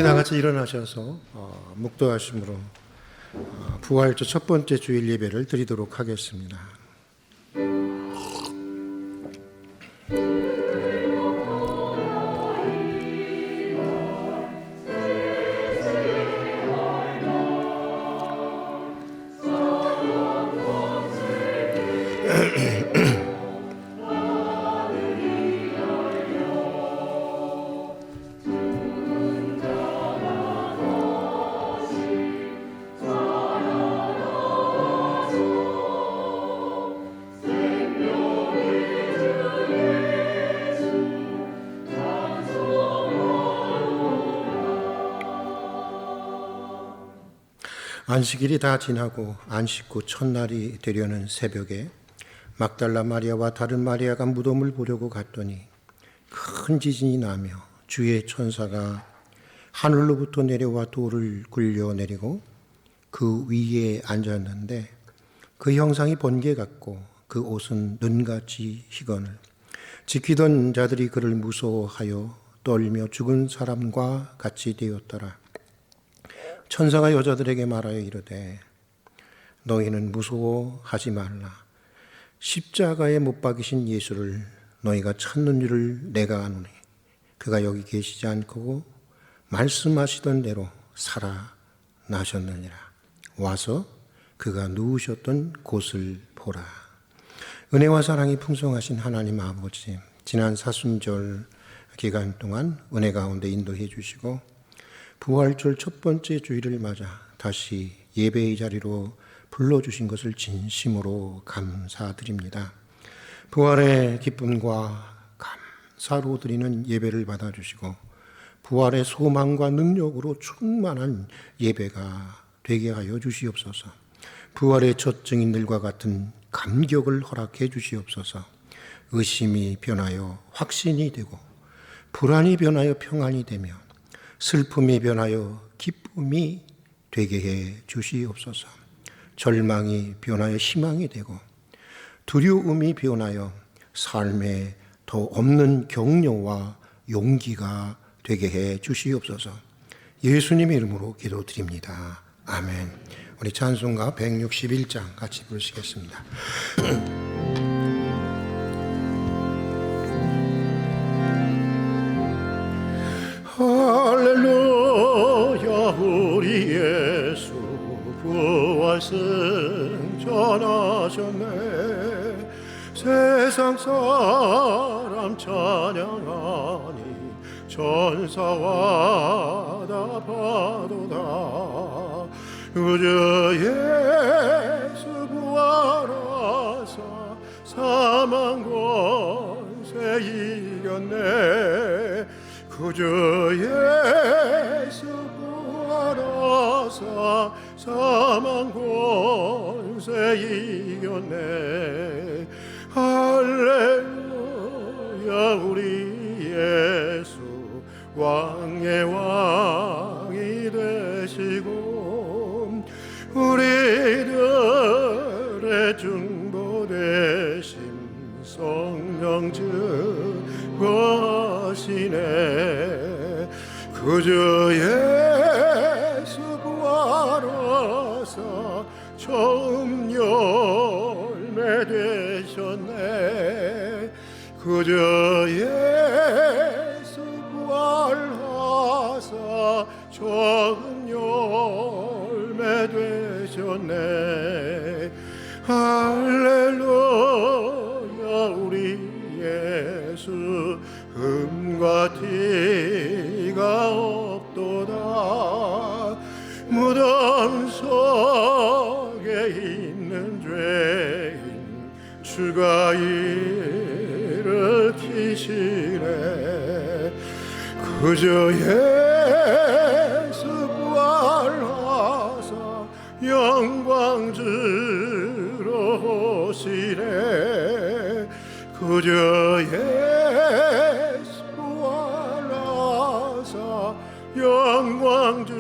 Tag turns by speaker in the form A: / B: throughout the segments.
A: 다 같이 일어나셔서 묵도하심으로 부활절 첫 번째 주일 예배를 드리도록 하겠습니다. 안식일이 다 지나고 안식 후 첫날이 되려는 새벽에 막달라 마리아와 다른 마리아가 무덤을 보려고 갔더니 큰 지진이 나며 주의 천사가 하늘로부터 내려와 돌을 굴려내리고 그 위에 앉았는데 그 형상이 번개 같고 그 옷은 눈같이 희건을 지키던 자들이 그를 무서워하여 떨며 죽은 사람과 같이 되었더라. 천사가 여자들에게 말하여 이르되 너희는 무서워하지 말라. 십자가에 못 박이신 예수를 너희가 찾는 줄을 내가 아노니 그가 여기 계시지 않고 말씀하시던 대로 살아나셨느니라. 와서 그가 누우셨던 곳을 보라. 은혜와 사랑이 풍성하신 하나님 아버지, 지난 사순절 기간 동안 은혜 가운데 인도해 주시고 부활절 첫 번째 주일을 맞아 다시 예배의 자리로 불러주신 것을 진심으로 감사드립니다. 부활의 기쁨과 감사로 드리는 예배를 받아주시고 부활의 소망과 능력으로 충만한 예배가 되게 하여 주시옵소서. 부활의 첫 증인들과 같은 감격을 허락해 주시옵소서. 의심이 변하여 확신이 되고 불안이 변하여 평안이 되며 슬픔이 변하여 기쁨이 되게 해 주시옵소서. 절망이 변하여 희망이 되고 두려움이 변하여 삶에 더 없는 격려와 용기가 되게 해 주시옵소서. 예수님의 이름으로 기도드립니다. 아멘. 우리 찬송가 161장 같이 부르시겠습니다. 할렐루야. 우리 예수 부활승천하셨네. 세상 사람 찬양하니 천사와 다 파도다. 우주 예수 부활하사 사망 권세 이겼네. 그저 예수 부활하사 사망 권세 이겼네. 할렐루야. 우리 예수 왕의 왕이 되시고 우리들의 중보 되심 성령 증거하시네. 그저 예수 부활하사 처음 열매 되셨네. 그저 예수 부활하사 처음 열매 되셨네. 할렐루야. 우리 예수 흠과 티가 없도다. 무덤 속에 있는 죄인 주가 일으키시네. 그저 예수 부활하사 영광 주러 오시네. 그저 예수 부활하사 영광 주러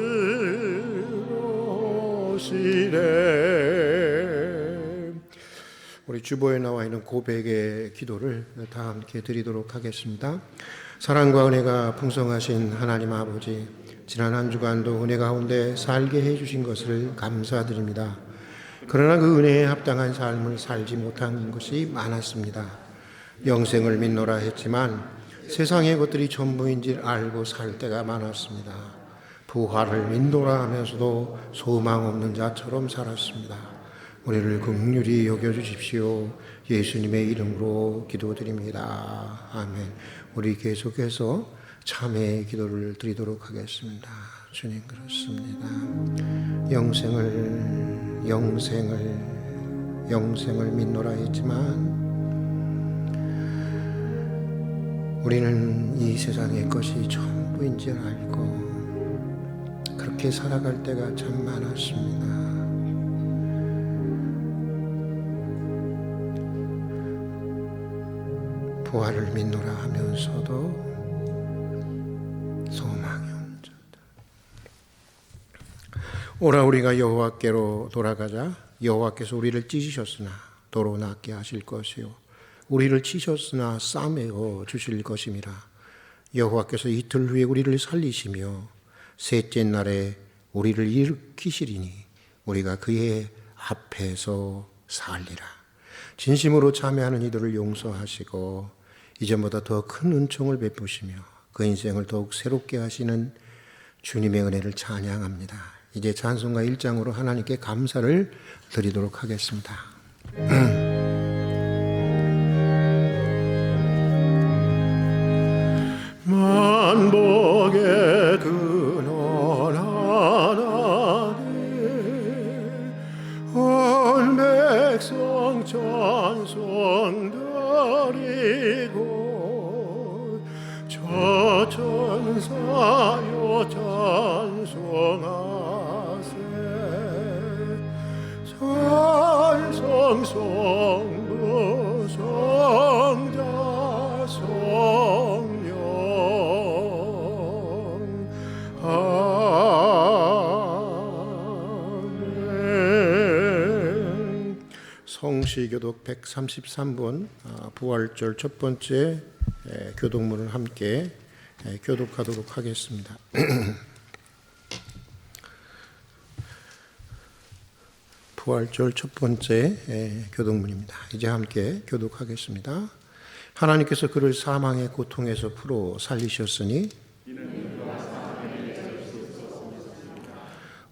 A: 오시네. 우리 주보에 나와 있는 고백의 기도를 다 함께 드리도록 하겠습니다. 사랑과 은혜가 풍성하신 하나님 아버지, 지난 한 주간도 은혜 가운데 살게 해주신 것을 감사드립니다. 그러나 그 은혜에 합당한 삶을 살지 못한 것이 많았습니다. 영생을 믿노라 했지만 세상의 것들이 전부인 줄 알고 살 때가 많았습니다. 부활을 믿노라 하면서도 소망 없는 자처럼 살았습니다. 우리를 긍휼히 여겨주십시오. 예수님의 이름으로 기도드립니다. 아멘. 우리 계속해서 참회의 기도를 드리도록 하겠습니다. 주님, 그렇습니다. 영생을 믿노라 했지만 우리는 이 세상의 것이 전부인 줄 알고 그렇게 살아갈 때가 참 많았습니다. 부활을 믿노라 하면서도 소망이 없는 자다. 오라 우리가 여호와께로 돌아가자. 여호와께서 우리를 찢으셨으나 도로 낫게 하실 것이요 우리를 치셨으나 싸매어 주실 것임이라. 여호와께서 이틀 후에 우리를 살리시며 셋째 날에 우리를 일으키시리니 우리가 그의 앞에서 살리라. 진심으로 참회하는 이들을 용서하시고 이전보다 더 큰 은총을 베푸시며 그 인생을 더욱 새롭게 하시는 주님의 은혜를 찬양합니다. 이제 찬송가 1장으로 하나님께 감사를 드리도록 하겠습니다. 만복의 근원 하나님 온 백성 찬송 드리고 저 천사여 찬송하세 찬송성부 성자 성령 아멘. 성시교독 133번 부활절 첫 번째 교독문을 함께 교독하도록 하겠습니다. 부활절 첫 번째 교독문입니다. 이제 함께 교독하겠습니다. 하나님께서 그를 사망의 고통에서 풀어 살리셨으니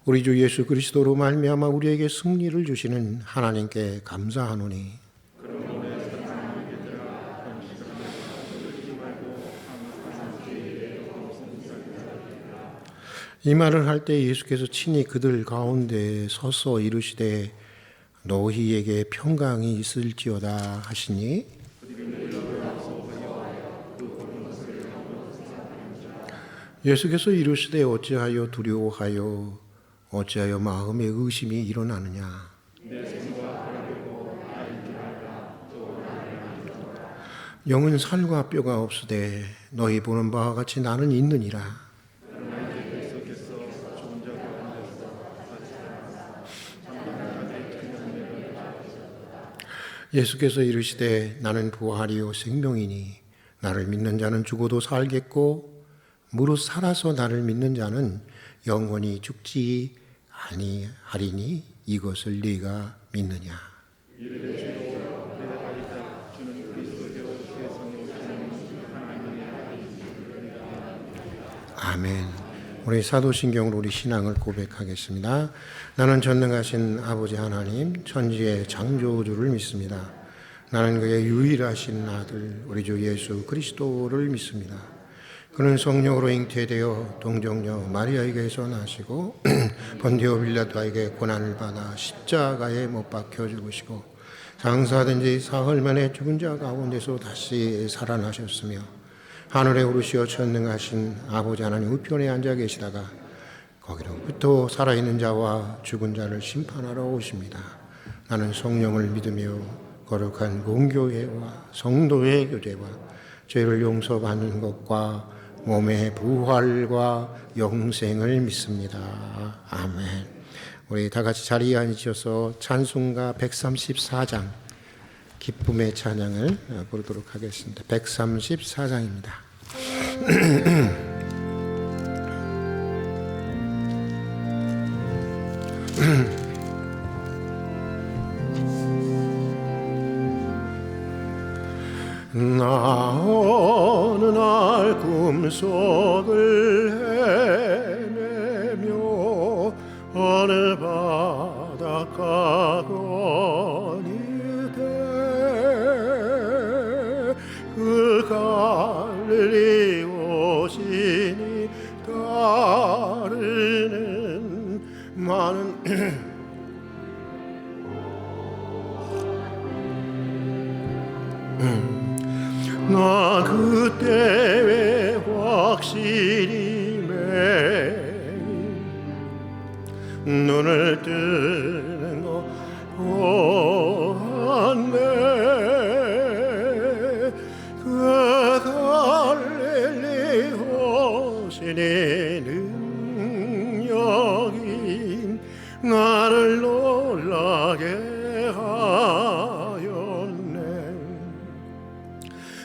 A: 우리 주 예수 그리스도로 말미암아 우리에게 승리를 주시는 하나님께 감사하노니 이 말을 할 때 예수께서 친히 그들 가운데 서서 이르시되 너희에게 평강이 있을지어다 하시니 예수께서 이르시되 어찌하여 두려워하여 어찌하여 마음에 의심이 일어나느냐. 영은 살과 뼈가 없으되 너희 보는 바와 같이 나는 있느니라. 예수께서 이르시되 나는 부활이요 생명이니 나를 믿는 자는 죽어도 살겠고 무릇 살아서 나를 믿는 자는 영원히 죽지 아니하리니 이것을 네가 믿느냐. 아멘. 우리 사도신경으로 우리 신앙을 고백하겠습니다. 나는 전능하신 아버지 하나님 천지의 창조주를 믿습니다. 나는 그의 유일하신 아들 우리 주 예수 그리스도를 믿습니다. 그는 성령으로 잉태되어 동정녀 마리아에게서 나시고 본디오 빌라도에게 고난을 받아 십자가에 못 박혀 죽으시고 장사된 지 사흘 만에 죽은 자 가운데서 다시 살아나셨으며 하늘에 오르시어 전능하신 아버지 하나님 우편에 앉아 계시다가 거기로부터 살아있는 자와 죽은 자를 심판하러 오십니다. 나는 성령을 믿으며 거룩한 공교회와 성도의 교제와 죄를 용서받는 것과 몸의 부활과 영생을 믿습니다. 아멘. 우리 다 같이 자리에 앉으셔서 찬송가 134장 기쁨의 찬양을 부르도록 하겠습니다. 134장입니다. 나 어느 날 꿈속을 헤매며 어느 바닷가 거니되 그 갈릴리 오시니 따르는 많은 나 그때 왜 확실히 매일 눈을 뜨는 거 보았네. 그 갈릴리 오시니 능력이 나를 놀라게 하였네.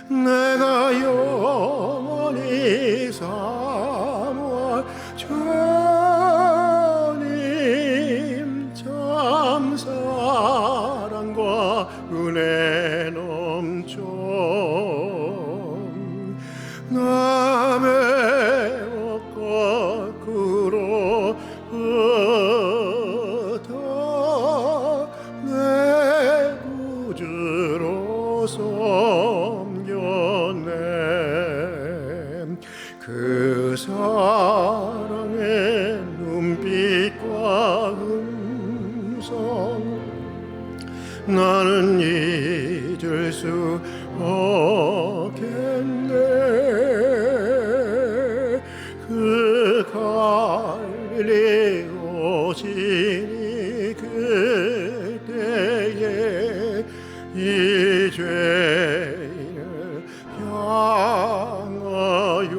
A: 내가 영원히 사모할 주님 참 사랑과 은혜 넘쳐 남의 거꾸로 얻어 내 구주로 섬겼네. 그 사랑의 눈빛과 음성 나는 잊을 수 없겠네. 그 갈릴리 오시니 그때에 이 죄인을 향하여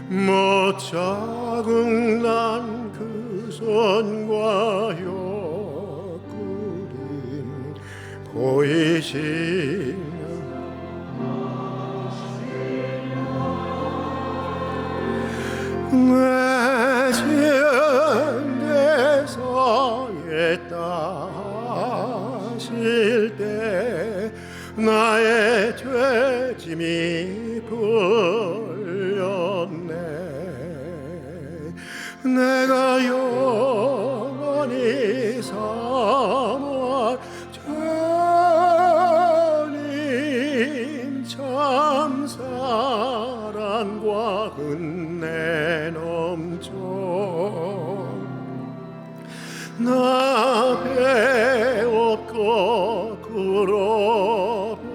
A: 못 자국난 그 손과 옆구림 보이시며 내 지은데서에 하실 때 나의 죄짐이 풀렸네. 내가 영원히 사모할 주님 참 사랑과 은혜 넘쳐 나 배웠고 그로부터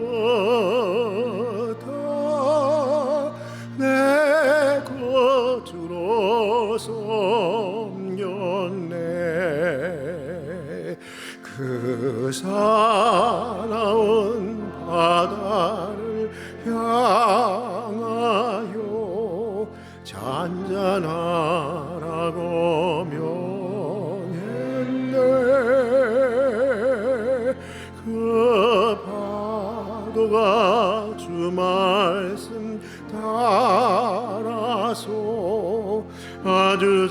A: 내 구주로 섬겼네. 그 사나운 바다를 향하여 잔잔하라고 그 파도가 주 말씀 따라서 아주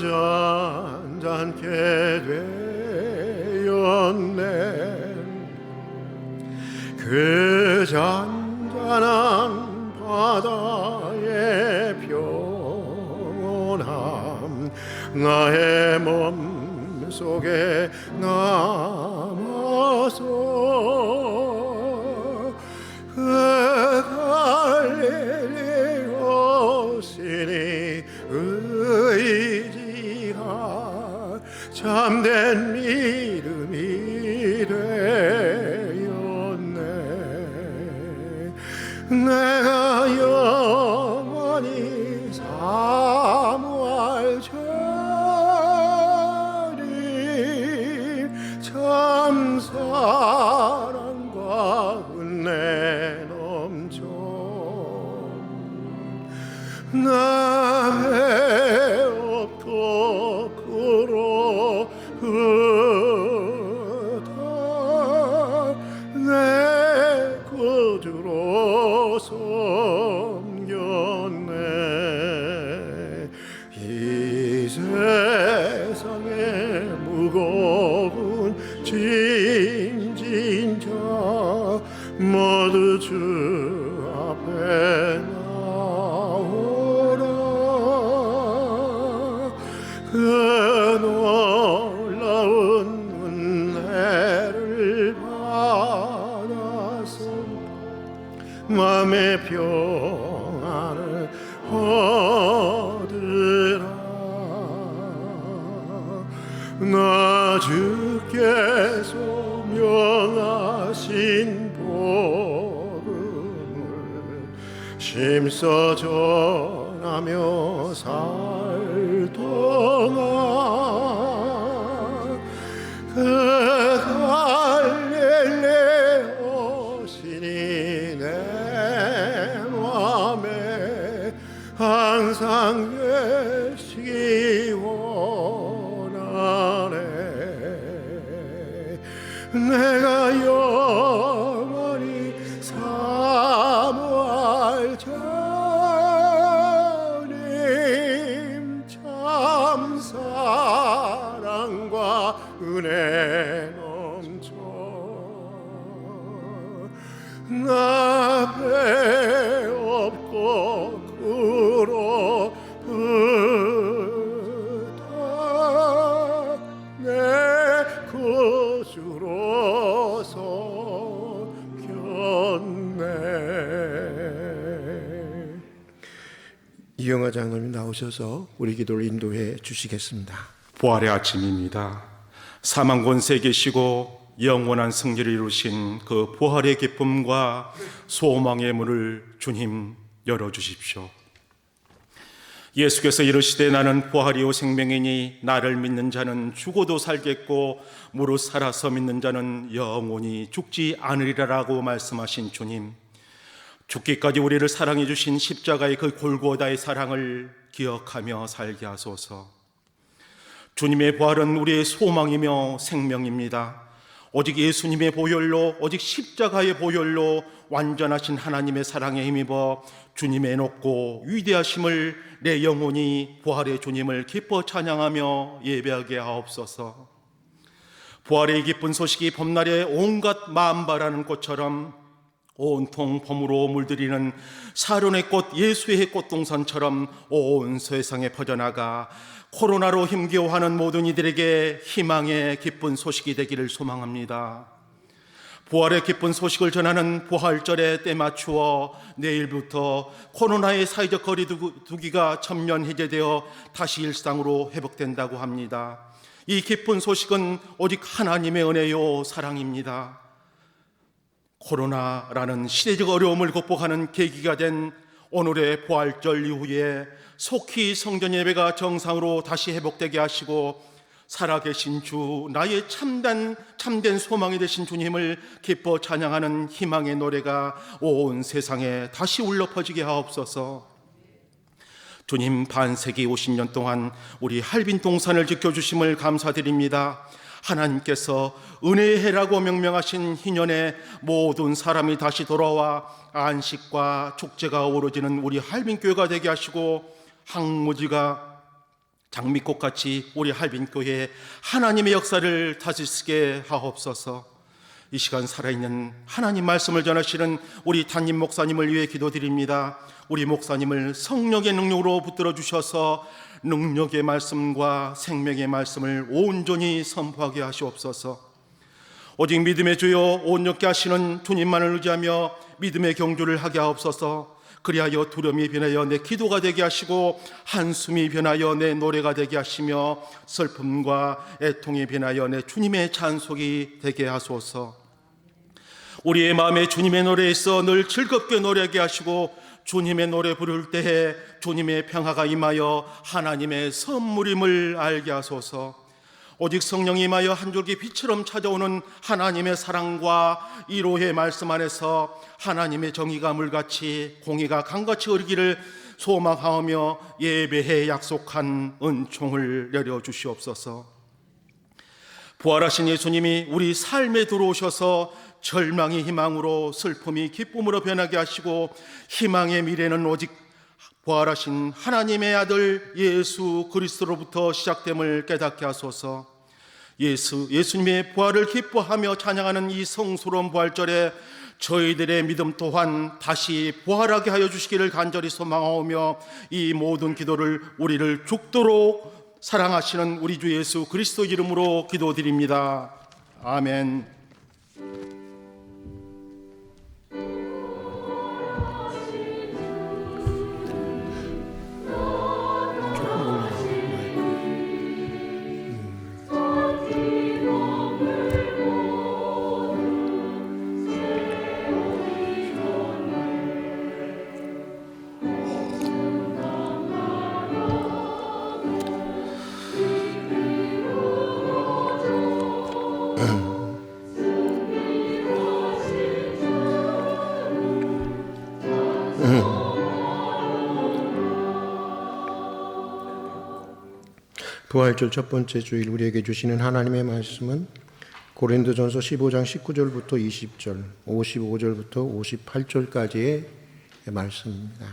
A: 잔잔케 되었네. 그 잔잔한 바다의 평온함 나의 몸 속에 남아서 그 갈릴리 오시니 의지가 참된 믿음이 되었네. 내가 영원히 사모할 참 사랑과 은혜 넘쳐 나 배없고 그로부터 내 구주로 섬겼네. 이 세상 모두 주 앞에 나오라. 그 놀라운 은혜를 받아서 마음의 평안을 얻으라. 나 주께서 명하신 복음을 힘써 전하며 살 동안 그 갈릴레오 신이 내 맘에 항상 계시기 원하네. 내가 영원히 사모할 주님 참 사랑과 은혜 넘쳐 나 배 없고 그로부터 내 구주로서 견네. 이영하 장로님 나오셔서 우리 기도를 인도해 주시겠습니다.
B: 부활의 아침입니다. 사망 권세 계시고 영원한 승리를 이루신 그 부활의 기쁨과 소망의 문을 주님 열어주십시오. 예수께서 이르시되 나는 부활이요 생명이니 나를 믿는 자는 죽어도 살겠고 무릇 살아서 믿는 자는 영원히 죽지 않으리라라고 말씀하신 주님, 죽기까지 우리를 사랑해 주신 십자가의 그 골고다의 사랑을 기억하며 살게 하소서. 주님의 부활은 우리의 소망이며 생명입니다. 오직 예수님의 보혈로, 오직 십자가의 보혈로 완전하신 하나님의 사랑에 힘입어 주님의 높고 위대하심을 내 영혼이 부활의 주님을 기뻐 찬양하며 예배하게 하옵소서. 부활의 기쁜 소식이 봄날에 온갖 만발하는 꽃처럼 온통 봄으로 물들이는 사론의 꽃 예수의 꽃동산처럼 온 세상에 퍼져나가 코로나로 힘겨워하는 모든 이들에게 희망의 기쁜 소식이 되기를 소망합니다. 부활의 기쁜 소식을 전하는 부활절에 때맞추어 내일부터 코로나의 사회적 거리두기가 전면 해제되어 다시 일상으로 회복된다고 합니다. 이 기쁜 소식은 오직 하나님의 은혜요 사랑입니다. 코로나라는 시대적 어려움을 극복하는 계기가 된 오늘의 부활절 이후에 속히 성전 예배가 정상으로 다시 회복되게 하시고 살아계신 주, 나의 참된 소망이 되신 주님을 기뻐 찬양하는 희망의 노래가 온 세상에 다시 울려 퍼지게 하옵소서. 주님, 반세기 50년 동안 우리 할빈 동산을 지켜주심을 감사드립니다. 하나님께서 은혜의 해라고 명명하신 희년에 모든 사람이 다시 돌아와 안식과 축제가 어우러지는 우리 할빈교회가 되게 하시고 항무지가 장미꽃같이 우리 할빈교회에 하나님의 역사를 다스리게 하옵소서. 이 시간 살아있는 하나님 말씀을 전하시는 우리 담임 목사님을 위해 기도드립니다. 우리 목사님을 성령의 능력으로 붙들어 주셔서 능력의 말씀과 생명의 말씀을 온전히 선포하게 하시옵소서. 오직 믿음의 주여 온전케 하시는 주님만을 의지하며 믿음의 경주를 하게 하옵소서. 그리하여 두려움이 변하여 내 기도가 되게 하시고 한숨이 변하여 내 노래가 되게 하시며 슬픔과 애통이 변하여 내 주님의 찬송이 되게 하소서. 우리의 마음에 주님의 노래에 있어 늘 즐겁게 노래하게 하시고 주님의 노래 부를 때에 주님의 평화가 임하여 하나님의 선물임을 알게 하소서. 오직 성령이 임하여 한 줄기 빛처럼 찾아오는 하나님의 사랑과 이로의 말씀 안에서 하나님의 정의가 물같이 공의가 강같이 흐르기를 소망하며 예배에 약속한 은총을 내려주시옵소서. 부활하신 예수님이 우리 삶에 들어오셔서 절망이 희망으로, 슬픔이 기쁨으로 변하게 하시고 희망의 미래는 오직 부활하신 하나님의 아들 예수 그리스도로부터 시작됨을 깨닫게 하소서. 예수님의 부활을 기뻐하며 찬양하는 이 성스러운 부활절에 저희들의 믿음 또한 다시 부활하게 하여 주시기를 간절히 소망하오며, 이 모든 기도를 우리를 죽도록 사랑하시는 우리 주 예수 그리스도 이름으로 기도드립니다. 아멘.
A: 부활절 첫 번째 주일 우리에게 주시는 하나님의 말씀은 고린도전서 15장 19절부터 20절, 55절부터 58절까지의 말씀입니다.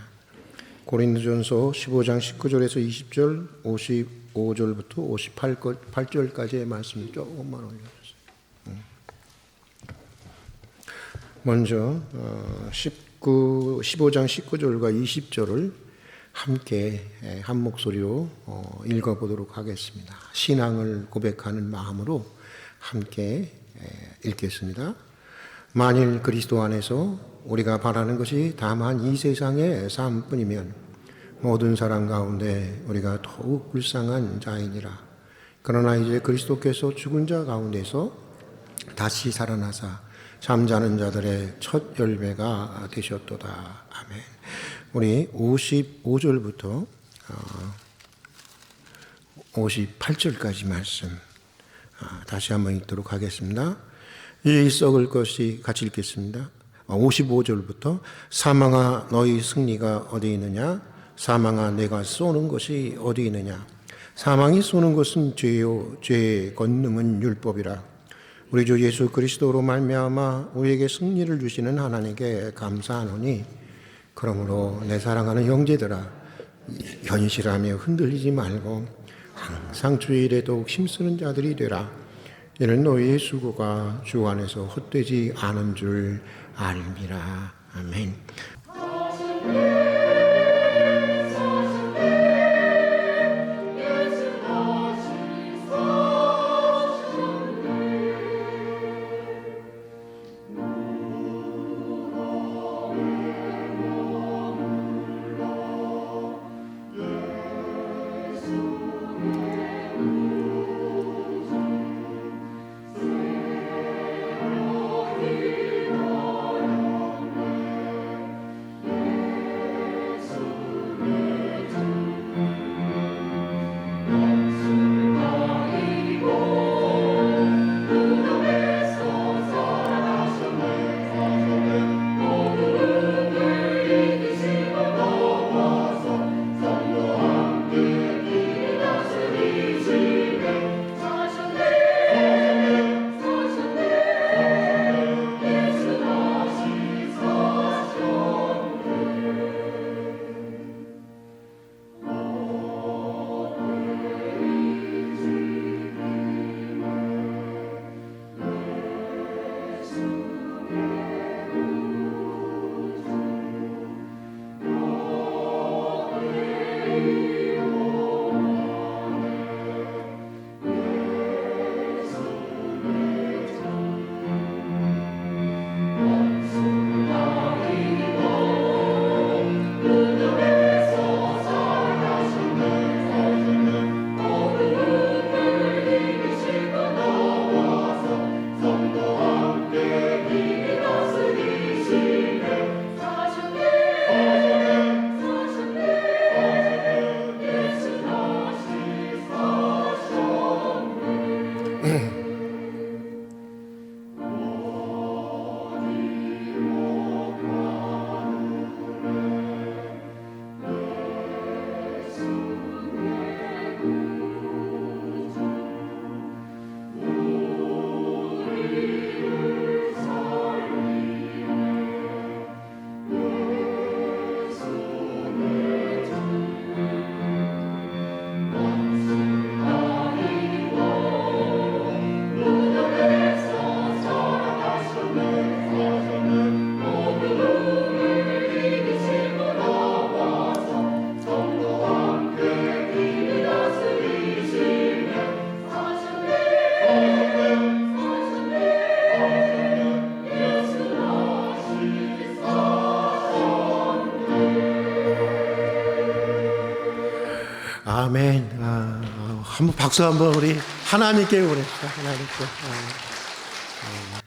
A: 고린도전서 15장 19절에서 20절, 55절부터 58절까지의 말씀 조금만 올려주세요. 먼저 15장 19절과 20절을 함께 한 목소리로 읽어보도록 하겠습니다. 신앙을 고백하는 마음으로 함께 읽겠습니다. 만일 그리스도 안에서 우리가 바라는 것이 다만 이 세상의 삶뿐이면 모든 사람 가운데 우리가 더욱 불쌍한 자이니라. 그러나 이제 그리스도께서 죽은 자 가운데서 다시 살아나사 잠자는 자들의 첫 열매가 되셨도다. 아멘. 우리 55절부터 58절까지 말씀 다시 한번 읽도록 하겠습니다. 이 썩을 것이 같이 읽겠습니다. 55절부터 사망아 너희 승리가 어디 있느냐? 사망아 내가 쏘는 것이 어디 있느냐? 사망이 쏘는 것은 죄요 죄의 권능은 율법이라. 우리 주 예수 그리스도로 말미암아 우리에게 승리를 주시는 하나님께 감사하노니, 그러므로 내 사랑하는 형제들아 현실하며 흔들리지 말고 항상 주일에 더욱 힘쓰는 자들이 되라. 이는 너희의 수고가 주 안에서 헛되지 않은 줄 알미라. 아멘. 아멘. 한번 박수 한번 우리 하나님께 보냅시다. 하나님께.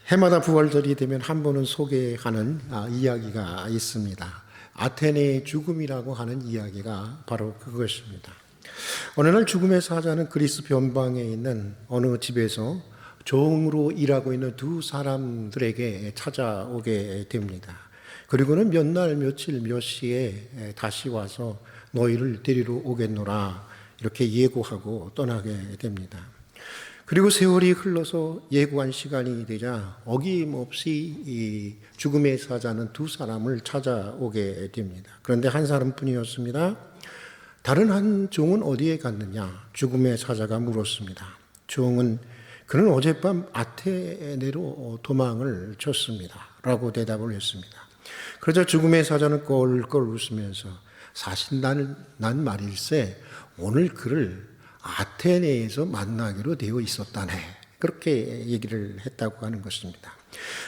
A: 해마다 부활절이 되면 한 번은 소개하는 이야기가 있습니다. 아테네의 죽음이라고 하는 이야기가 바로 그것입니다. 어느 날 죽음의 사자는 그리스 변방에 있는 어느 집에서 종으로 일하고 있는 두 사람들에게 찾아오게 됩니다. 그리고는 몇 날 며칠 몇 시에 다시 와서 너희를 데리러 오겠노라 이렇게 예고하고 떠나게 됩니다. 그리고 세월이 흘러서 예고한 시간이 되자 어김없이 이 죽음의 사자는 두 사람을 찾아오게 됩니다. 그런데 한 사람뿐이었습니다. 다른 한 종은 어디에 갔느냐? 죽음의 사자가 물었습니다. 종은 그는 어젯밤 아테네로 도망을 쳤습니다. 라고 대답을 했습니다. 그러자 죽음의 사자는 껄껄 웃으면서 사실 난 말일세 오늘 그를 아테네에서 만나기로 되어 있었다네. 그렇게 얘기를 했다고 하는 것입니다.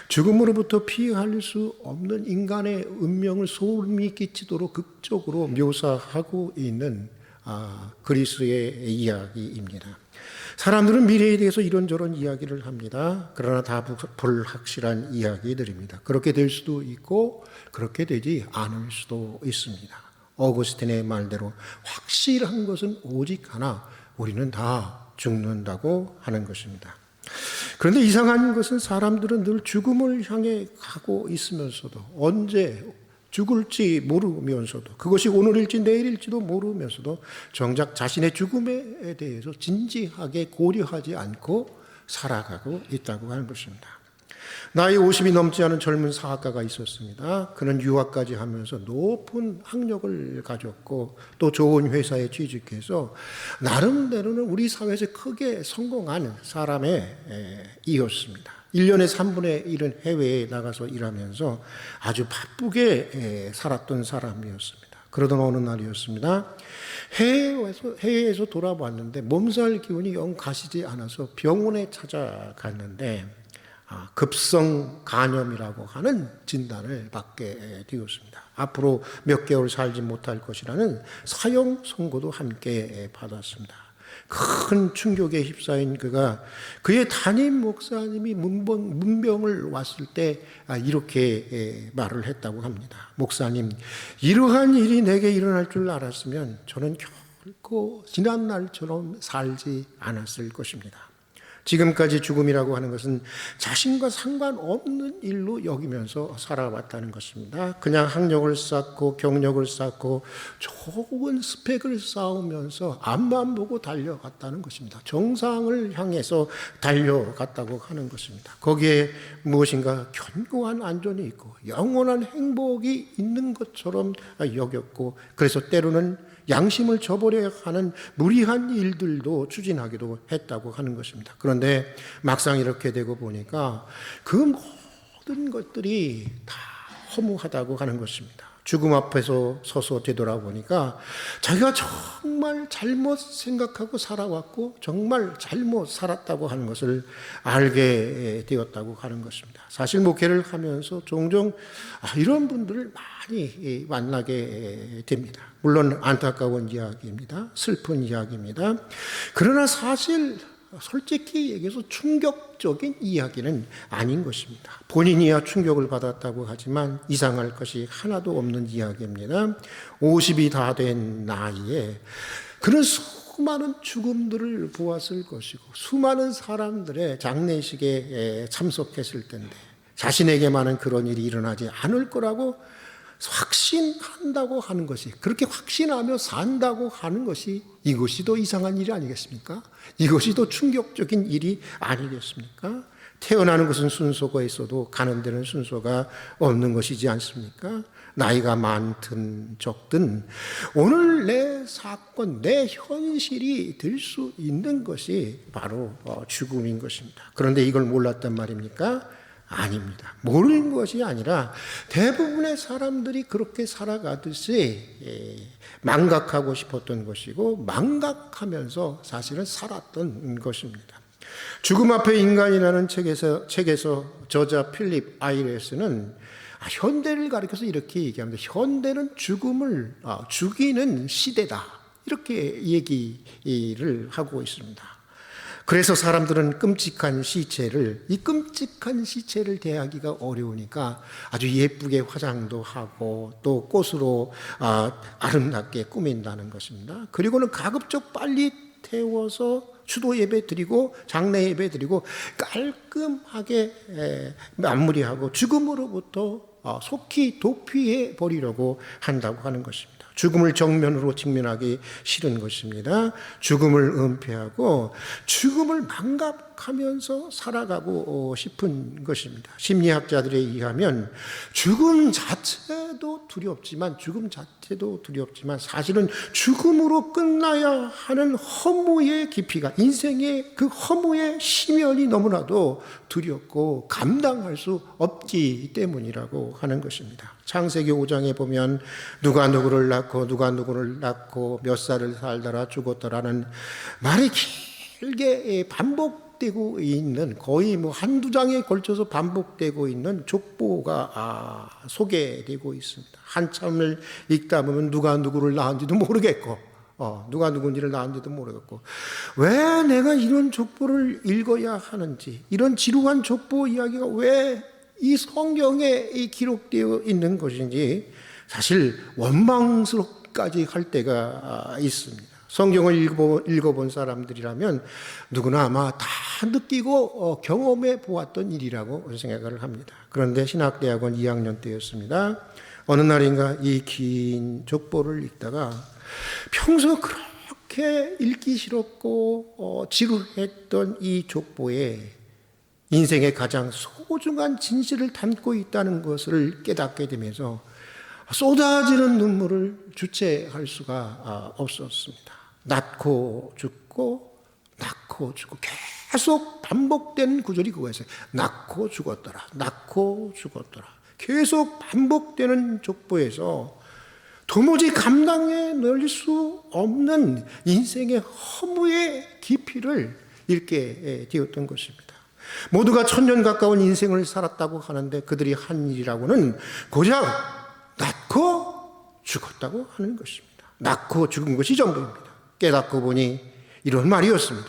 A: 죽음으로부터 피할 수 없는 인간의 운명을 소름이 끼치도록 극적으로 묘사하고 있는 그리스의 이야기입니다. 사람들은 미래에 대해서 이런저런 이야기를 합니다. 그러나 다 불확실한 이야기들입니다. 그렇게 될 수도 있고 그렇게 되지 않을 수도 있습니다. 어거스틴의 말대로 확실한 것은 오직 하나, 우리는 다 죽는다고 하는 것입니다. 그런데 이상한 것은 사람들은 늘 죽음을 향해 가고 있으면서도 언제 죽을지 모르면서도 그것이 오늘일지 내일일지도 모르면서도 정작 자신의 죽음에 대해서 진지하게 고려하지 않고 살아가고 있다고 하는 것입니다. 나이 50이 넘지 않은 젊은 사학가가 있었습니다. 그는 유학까지 하면서 높은 학력을 가졌고 또 좋은 회사에 취직해서 나름대로는 우리 사회에서 크게 성공한 사람의 이었습니다. 1년에 3분의 1은 해외에 나가서 일하면서 아주 바쁘게 살았던 사람이었습니다. 그러던 어느 날이었습니다. 해외에서 돌아왔는데 몸살 기운이 영 가시지 않아서 병원에 찾아갔는데 급성 간염이라고 하는 진단을 받게 되었습니다. 앞으로 몇 개월 살지 못할 것이라는 사형 선고도 함께 받았습니다. 큰 충격에 휩싸인 그가 그의 담임 목사님이 문병을 왔을 때 이렇게 말을 했다고 합니다. 목사님, 이러한 일이 내게 일어날 줄 알았으면 저는 결코 지난날처럼 살지 않았을 것입니다. 지금까지 죽음이라고 하는 것은 자신과 상관없는 일로 여기면서 살아왔다는 것입니다. 그냥 학력을 쌓고 경력을 쌓고 좋은 스펙을 쌓으면서 앞만 보고 달려갔다는 것입니다. 정상을 향해서 달려갔다고 하는 것입니다. 거기에 무엇인가 견고한 안전이 있고 영원한 행복이 있는 것처럼 여겼고 그래서 때로는 양심을 저버려야 하는 무리한 일들도 추진하기도 했다고 하는 것입니다. 그런데 막상 이렇게 되고 보니까 그 모든 것들이 다 허무하다고 하는 것입니다. 죽음 앞에서 서서 되돌아보니까 자기가 정말 잘못 생각하고 살아왔고 정말 잘못 살았다고 하는 것을 알게 되었다고 하는 것입니다. 사실 목회를 하면서 종종 이런 분들을 많이 만나게 됩니다. 물론 안타까운 이야기입니다. 슬픈 이야기입니다. 그러나 사실 솔직히 얘기해서 충격적인 이야기는 아닌 것입니다. 본인이야 충격을 받았다고 하지만 이상할 것이 하나도 없는 이야기입니다. 50이 다 된 나이에 그는 수많은 죽음들을 보았을 것이고 수많은 사람들의 장례식에 참석했을 텐데 자신에게만은 그런 일이 일어나지 않을 거라고 확신한다고 하는 것이, 그렇게 확신하며 산다고 하는 것이 이것이 더 이상한 일이 아니겠습니까? 이것이 더 충격적인 일이 아니겠습니까? 태어나는 것은 순서가 있어도 가는 데는 순서가 없는 것이지 않습니까? 나이가 많든 적든 오늘 내 사건, 내 현실이 될 수 있는 것이 바로 죽음인 것입니다. 그런데 이걸 몰랐단 말입니까? 아닙니다. 모르는 것이 아니라 대부분의 사람들이 그렇게 살아가듯이 망각하고 싶었던 것이고 망각하면서 사실은 살았던 것입니다. 죽음 앞에 인간이라는 책에서 저자 필립 아이레스는 현대를 가리켜서 이렇게 얘기합니다. 현대는 죽음을 죽이는 시대다. 이렇게 얘기를 하고 있습니다. 그래서 사람들은 끔찍한 시체를 대하기가 어려우니까 아주 예쁘게 화장도 하고 또 꽃으로 아름답게 꾸민다는 것입니다. 그리고는 가급적 빨리 태워서 추도 예배 드리고 장례 예배 드리고 깔끔하게 마무리하고 죽음으로부터 속히 도피해 버리려고 한다고 하는 것입니다. 죽음을 정면으로 직면하기 싫은 것입니다. 죽음을 은폐하고 죽음을 망각하면서 살아가고 싶은 것입니다. 심리학자들에 의하면 죽음 자체도 두렵지만 사실은 죽음으로 끝나야 하는 허무의 깊이가, 인생의 그 허무의 심연이 너무나도 두렵고 감당할 수 없기 때문이라고 하는 것입니다. 창세기 5장에 보면 누가 누구를 낳고 몇 살을 살다가 죽었더라는 말이 길게 반복되고 있는, 거의 한두 장에 걸쳐서 반복되고 있는 족보가 소개되고 있습니다. 한참을 읽다 보면 누가 누구를 낳은지도 모르겠고 누가 누군지를 낳은지도 모르겠고 왜 내가 이런 족보를 읽어야 하는지, 이런 지루한 족보 이야기가 왜 이 성경에 기록되어 있는 것인지 사실 원망스럽까지 할 때가 있습니다. 성경을 읽어본 사람들이라면 누구나 아마 다 느끼고 경험해 보았던 일이라고 생각을 합니다. 그런데 신학대학원 2학년 때였습니다. 어느 날인가 이 긴 족보를 읽다가 평소 그렇게 읽기 싫었고 지루했던 이 족보에 인생의 가장 소중한 진실을 담고 있다는 것을 깨닫게 되면서 쏟아지는 눈물을 주체할 수가 없었습니다. 낳고 죽고 계속 반복된 구절이 그거였어요. 낳고 죽었더라. 계속 반복되는 족보에서 도무지 감당해 낼 수 없는 인생의 허무의 깊이를 읽게 되었던 것입니다. 모두가 1000년 가까운 인생을 살았다고 하는데 그들이 한 일이라고는 고작 낳고 죽었다고 하는 것입니다. 낳고 죽은 것이 전부입니다. 깨닫고 보니 이런 말이었습니다.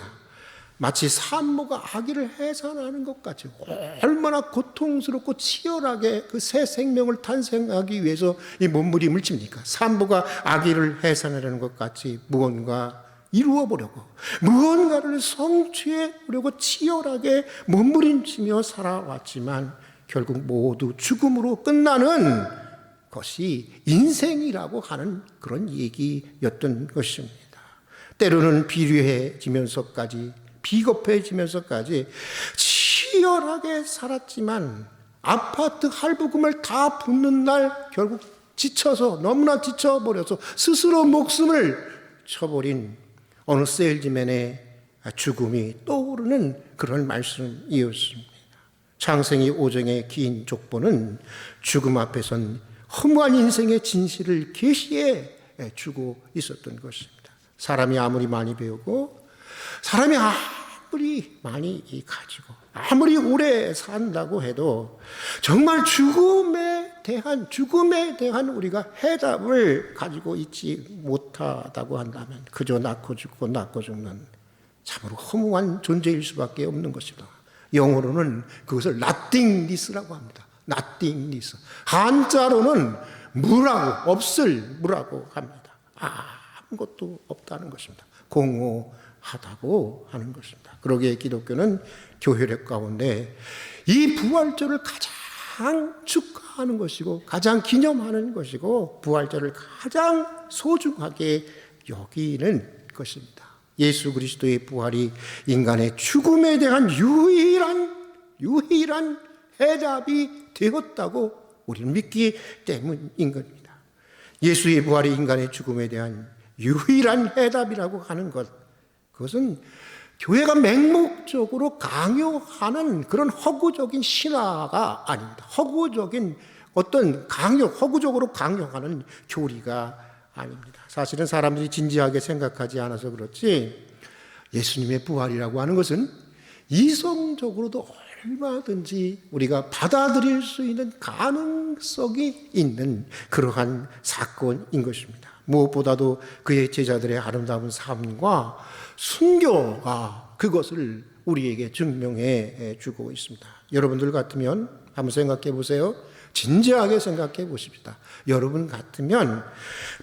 A: 마치 산모가 아기를 해산하는 것 같이 얼마나 고통스럽고 치열하게 그 새 생명을 탄생하기 위해서 이 몸부림을 칩니까? 산모가 아기를 해산하려는 것 같이 무언가 이루어보려고, 무언가를 성취해보려고 치열하게 몸부림치며 살아왔지만 결국 모두 죽음으로 끝나는 것이 인생이라고 하는 그런 얘기였던 것입니다. 때로는 비류해지면서까지, 비겁해지면서까지 치열하게 살았지만 아파트 할부금을 다 붓는 날 결국 너무나 지쳐버려서 스스로 목숨을 쳐버린 어느 세일즈맨의 죽음이 떠오르는 그런 말씀이었습니다. 창세기 5장의 긴 족보는 죽음 앞에선 허무한 인생의 진실을 계시해 주고 있었던 것입니다. 사람이 아무리 많이 배우고 사람이 아무리 많이 가지고 아무리 오래 산다고 해도 정말 죽음에 대한 우리가 해답을 가지고 있지 못하다고 한다면 그저 낳고 죽는 참으로 허무한 존재일 수밖에 없는 것입니다. 영어로는 그것을 nothingness라고 합니다. nothingness. 한자로는 무라고 합니다. 아무것도 없다는 것입니다. 공허하다고 하는 것입니다. 그러기에 기독교는 교회력 가운데 이 부활절을 가장 축하하는 것이고 가장 기념하는 것이고 부활절을 가장 소중하게 여기는 것입니다. 예수 그리스도의 부활이 인간의 죽음에 대한 유일한 해답이 되었다고 우리는 믿기 때문인 겁니다. 예수의 부활이 인간의 죽음에 대한 유일한 해답이라고 하는 것, 그것은 교회가 맹목적으로 강요하는 그런 허구적인 신화가 아닙니다. 허구적으로 강요하는 교리가 아닙니다. 사실은 사람들이 진지하게 생각하지 않아서 그렇지 예수님의 부활이라고 하는 것은 이성적으로도 얼마든지 우리가 받아들일 수 있는 가능성이 있는 그러한 사건인 것입니다. 무엇보다도 그의 제자들의 아름다운 삶과 순교가 그것을 우리에게 증명해 주고 있습니다. 여러분들 같으면 한번 생각해 보세요. 진지하게 생각해 보십시다. 여러분 같으면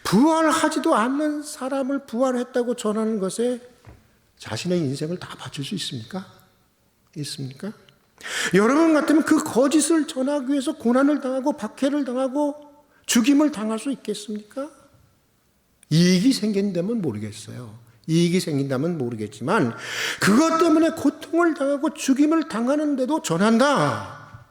A: 부활하지도 않는 사람을 부활했다고 전하는 것에 자신의 인생을 다 바칠 수 있습니까? 있습니까? 여러분 같으면 그 거짓을 전하기 위해서 고난을 당하고 박해를 당하고 죽임을 당할 수 있겠습니까? 이익이 생긴다면 모르겠어요. 이익이 생긴다면 모르겠지만 그것 때문에 고통을 당하고 죽임을 당하는데도 전한다.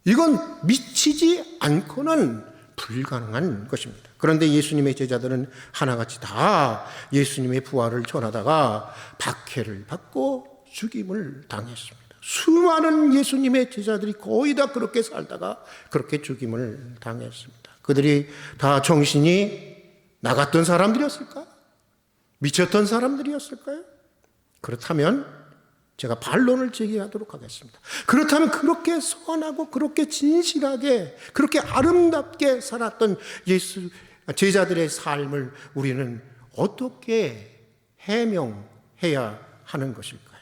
A: 이건 미치지 않고는 불가능한 것입니다. 그런데 예수님의 제자들은 하나같이 다 예수님의 부활을 전하다가 박해를 받고 죽임을 당했습니다. 수많은 예수님의 제자들이 거의 다 그렇게 살다가 그렇게 죽임을 당했습니다. 그들이 다 정신이 나갔던 사람들이었을까요? 미쳤던 사람들이었을까요? 그렇다면 제가 반론을 제기하도록 하겠습니다. 그렇다면 그렇게 선하고 그렇게 진실하게 그렇게 아름답게 살았던 예수 제자들의 삶을 우리는 어떻게 해명해야 하는 것일까요?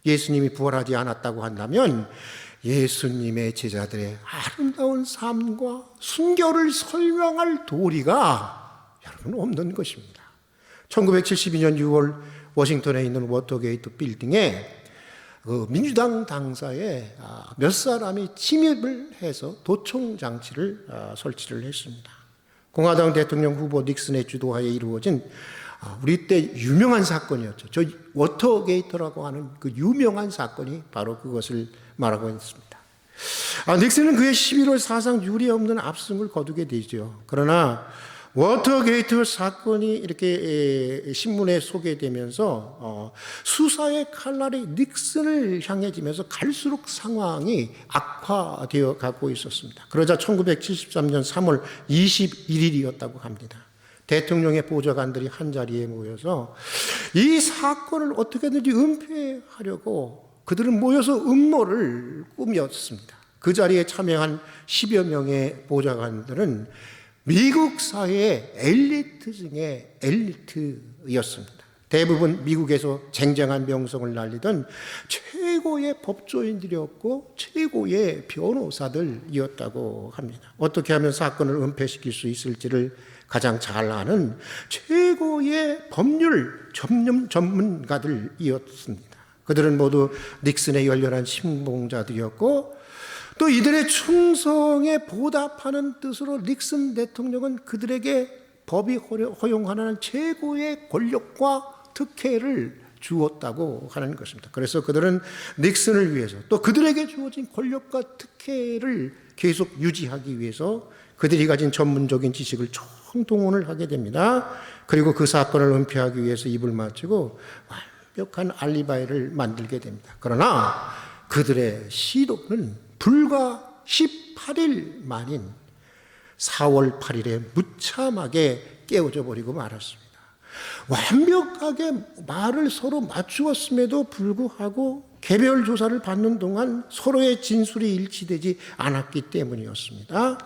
A: 예수님이 부활하지 않았다고 한다면 예수님의 제자들의 아름다운 삶과 순교를 설명할 도리가 여러분 없는 것입니다. 1972년 6월 워싱턴에 있는 워터게이트 빌딩에 민주당 당사에 몇 사람이 침입을 해서 도청 장치를 설치를 했습니다. 공화당 대통령 후보 닉슨의 주도하에 이루어진 우리 때 유명한 사건이었죠. 저 워터게이트라고 하는 그 유명한 사건이 바로 그것을 말하고 있습니다. 닉슨은 그의 11월 사상 유례 없는 압승을 거두게 되죠. 그러나 워터게이트 사건이 이렇게 신문에 소개되면서 수사의 칼날이 닉슨을 향해지면서 갈수록 상황이 악화되어 가고 있었습니다. 그러자 1973년 3월 21일이었다고 합니다. 대통령의 보좌관들이 한자리에 모여서 이 사건을 어떻게든지 은폐하려고 그들은 모여서 음모를 꾸몄습니다. 그 자리에 참여한 10여 명의 보좌관들은 미국 사회의 엘리트 중에 엘리트였습니다. 대부분 미국에서 쟁쟁한 명성을 날리던 최고의 법조인들이었고 최고의 변호사들이었다고 합니다. 어떻게 하면 사건을 은폐시킬 수 있을지를 가장 잘 아는 최고의 법률 전문가들이었습니다. 그들은 모두 닉슨의 열렬한 신봉자들이었고 또 이들의 충성에 보답하는 뜻으로 닉슨 대통령은 그들에게 법이 허용하는 최고의 권력과 특혜를 주었다고 하는 것입니다. 그래서 그들은 닉슨을 위해서 또 그들에게 주어진 권력과 특혜를 계속 유지하기 위해서 그들이 가진 전문적인 지식을 총동원을 하게 됩니다. 그리고 그 사건을 은폐하기 위해서 입을 맞추고 완벽한 알리바이를 만들게 됩니다. 그러나 그들의 시도는 불과 18일 만인 4월 8일에 무참하게 깨어져 버리고 말았습니다. 완벽하게 말을 서로 맞추었음에도 불구하고 개별 조사를 받는 동안 서로의 진술이 일치되지 않았기 때문이었습니다.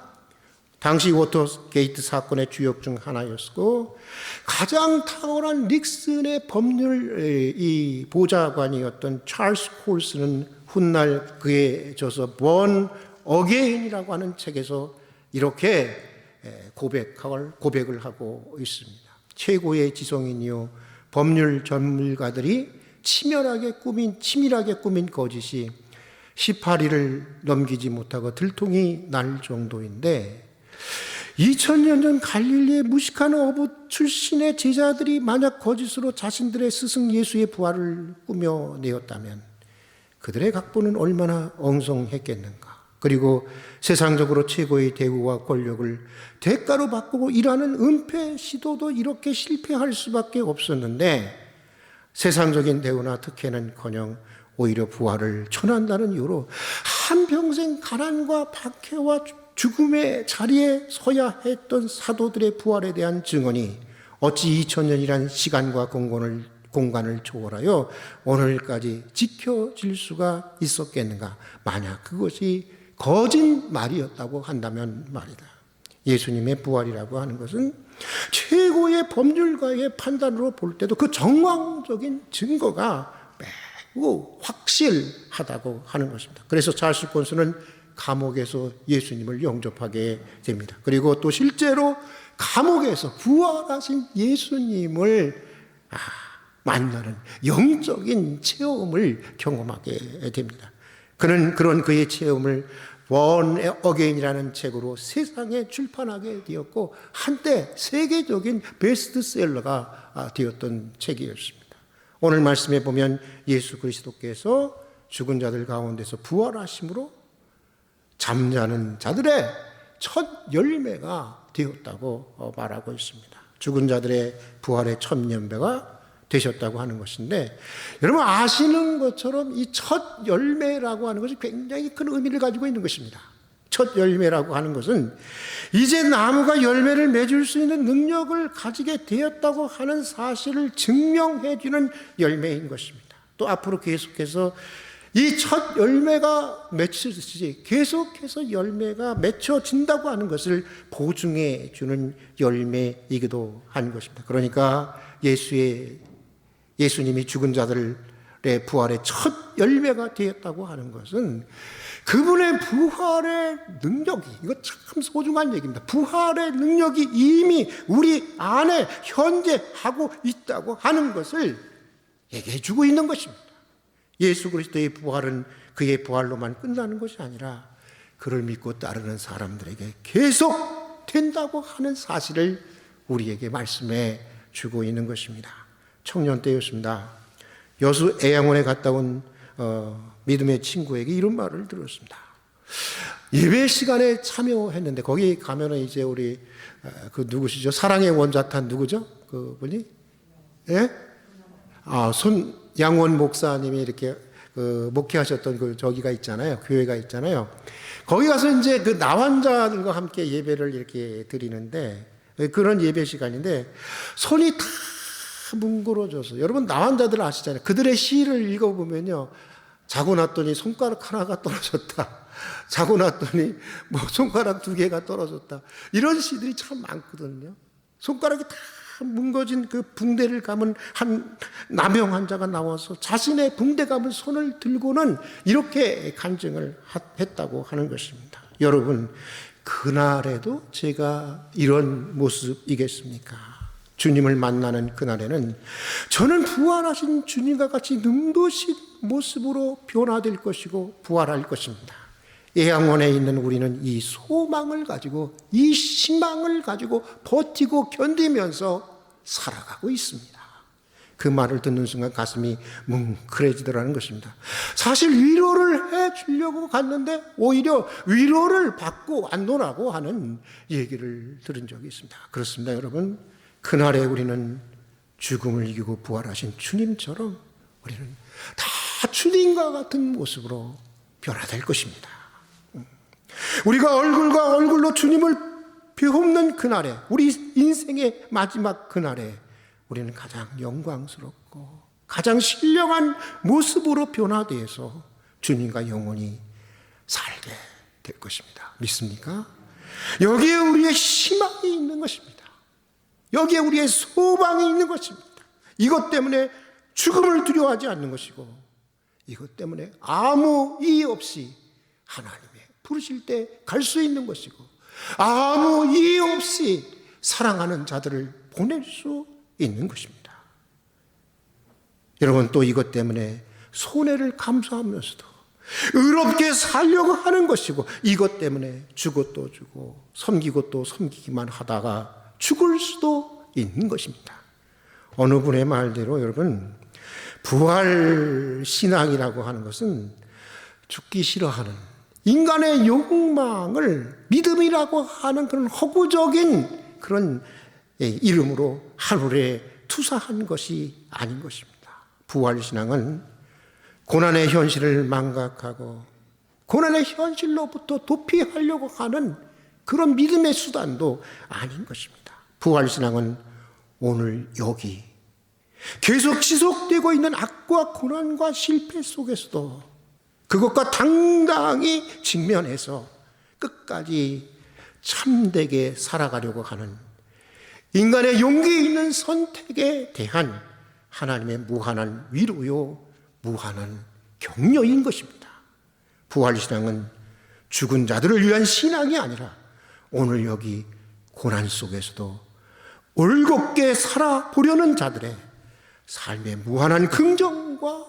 A: 당시 워터게이트 사건의 주역 중 하나였고 가장 탁월한 닉슨의 법률 이 보좌관이었던 찰스 콜스는 훗날 그의 저서 Born Again이라고 하는 책에서 이렇게 고백을 하고 있습니다. 최고의 지성인이요 법률 전문가들이 치밀하게 꾸민 거짓이 18일을 넘기지 못하고 들통이 날 정도인데 2000년 전 갈릴리의 무식한 어부 출신의 제자들이 만약 거짓으로 자신들의 스승 예수의 부활을 꾸며내었다면 그들의 각본은 얼마나 엉성했겠는가. 그리고 세상적으로 최고의 대우와 권력을 대가로 바꾸고 일하는 은폐 시도도 이렇게 실패할 수밖에 없었는데 세상적인 대우나 특혜는커녕 오히려 부활을 천한다는 이유로 한평생 가난과 박해와 죽음의 자리에 서야 했던 사도들의 부활에 대한 증언이 어찌 2000년이란 시간과 공간을 초월하여 오늘까지 지켜질 수가 있었겠는가? 만약 그것이 거짓말이었다고 한다면 말이다. 예수님의 부활이라고 하는 것은 최고의 법률가의 판단으로 볼 때도 그 정황적인 증거가 매우 확실하다고 하는 것입니다. 그래서 찰스 폰스는 감옥에서 예수님을 영접하게 됩니다. 그리고 또 실제로 감옥에서 부활하신 예수님을 만나는 영적인 체험을 경험하게 됩니다. 그는 그런 그의 체험을 Born Again이라는 책으로 세상에 출판하게 되었고 한때 세계적인 베스트셀러가 되었던 책이었습니다. 오늘 말씀에 보면 예수 그리스도께서 죽은 자들 가운데서 부활하심으로 잠자는 자들의 첫 열매가 되었다고 말하고 있습니다. 죽은 자들의 부활의 첫 열매가 되셨다고 하는 것인데, 여러분 아시는 것처럼 이 첫 열매라고 하는 것이 굉장히 큰 의미를 가지고 있는 것입니다. 첫 열매라고 하는 것은 이제 나무가 열매를 맺을 수 있는 능력을 가지게 되었다고 하는 사실을 증명해 주는 열매인 것입니다. 또 앞으로 계속해서 이 첫 열매가 맺혀지지 계속해서 열매가 맺혀진다고 하는 것을 보증해 주는 열매이기도 한 것입니다. 그러니까 예수님이 죽은 자들의 부활의 첫 열매가 되었다고 하는 것은 그분의 부활의 능력이, 이거 참 소중한 얘기입니다. 부활의 능력이 이미 우리 안에 현재하고 있다고 하는 것을 얘기해 주고 있는 것입니다. 예수 그리스도의 부활은 그의 부활로만 끝나는 것이 아니라 그를 믿고 따르는 사람들에게 계속 된다고 하는 사실을 우리에게 말씀해 주고 있는 것입니다. 청년 때였습니다. 여수 애양원에 갔다 온 믿음의 친구에게 이런 말을 들었습니다. 예배 시간에 참여했는데 거기 가면은 이제 우리 그 누구시죠? 사랑의 원자탄 누구죠? 그 분이? 예? 손양원 목사님이 이렇게 목회하셨던 그 저기가 있잖아요. 교회가 있잖아요. 거기 가서 이제 그 나환자들과 함께 예배를 이렇게 드리는데 그런 예배 시간인데 손이 다 뭉그러져서, 여러분 나환자들 아시잖아요. 그들의 시를 읽어보면요, 자고 났더니 손가락 하나가 떨어졌다, 자고 났더니 뭐 손가락 2개가 떨어졌다, 이런 시들이 참 많거든요. 손가락이 다 뭉거진 그 붕대를 감은 한 남영 환자가 나와서 자신의 붕대 감은 손을 들고는 이렇게 간증을 했다고 하는 것입니다. 여러분, 그날에도 제가 이런 모습이겠습니까? 주님을 만나는 그날에는 저는 부활하신 주님과 같이 능도신 모습으로 변화될 것이고 부활할 것입니다. 애양원에 있는 우리는 이 소망을 가지고, 이 희망을 가지고 버티고 견디면서 살아가고 있습니다. 그 말을 듣는 순간 가슴이 뭉클해지더라는 것입니다. 사실 위로를 해 주려고 갔는데 오히려 위로를 받고 왔노라고 하는 얘기를 들은 적이 있습니다. 그렇습니다, 여러분. 그날에 우리는 죽음을 이기고 부활하신 주님처럼 우리는 다 주님과 같은 모습으로 변화될 것입니다. 우리가 얼굴과 얼굴로 주님을 비웃는 그날에, 우리 인생의 마지막 그날에 우리는 가장 영광스럽고 가장 신령한 모습으로 변화되어서 주님과 영원히 살게 될 것입니다. 믿습니까? 여기에 우리의 희망이 있는 것입니다. 여기에 우리의 소망이 있는 것입니다. 이것 때문에 죽음을 두려워하지 않는 것이고, 이것 때문에 아무 이의 없이 하나님의 부르실 때 갈 수 있는 것이고, 아무 이의 없이 사랑하는 자들을 보낼 수 있는 것입니다. 여러분, 또 이것 때문에 손해를 감수하면서도 의롭게 살려고 하는 것이고, 이것 때문에 주고 또 주고 섬기고 또 섬기기만 하다가 죽을 수도 있는 것입니다. 어느 분의 말대로 여러분, 부활 신앙이라고 하는 것은 죽기 싫어하는 인간의 욕망을 믿음이라고 하는 그런 허구적인 그런 이름으로 하루에 투사한 것이 아닌 것입니다. 부활 신앙은 고난의 현실을 망각하고 고난의 현실로부터 도피하려고 하는 그런 믿음의 수단도 아닌 것입니다. 부활신앙은 오늘 여기 계속 지속되고 있는 악과 고난과 실패 속에서도 그것과 당당히 직면해서 끝까지 참되게 살아가려고 하는 인간의 용기 있는 선택에 대한 하나님의 무한한 위로요, 무한한 격려인 것입니다. 부활신앙은 죽은 자들을 위한 신앙이 아니라 오늘 여기 고난 속에서도 올곧게 살아보려는 자들의 삶의 무한한 긍정과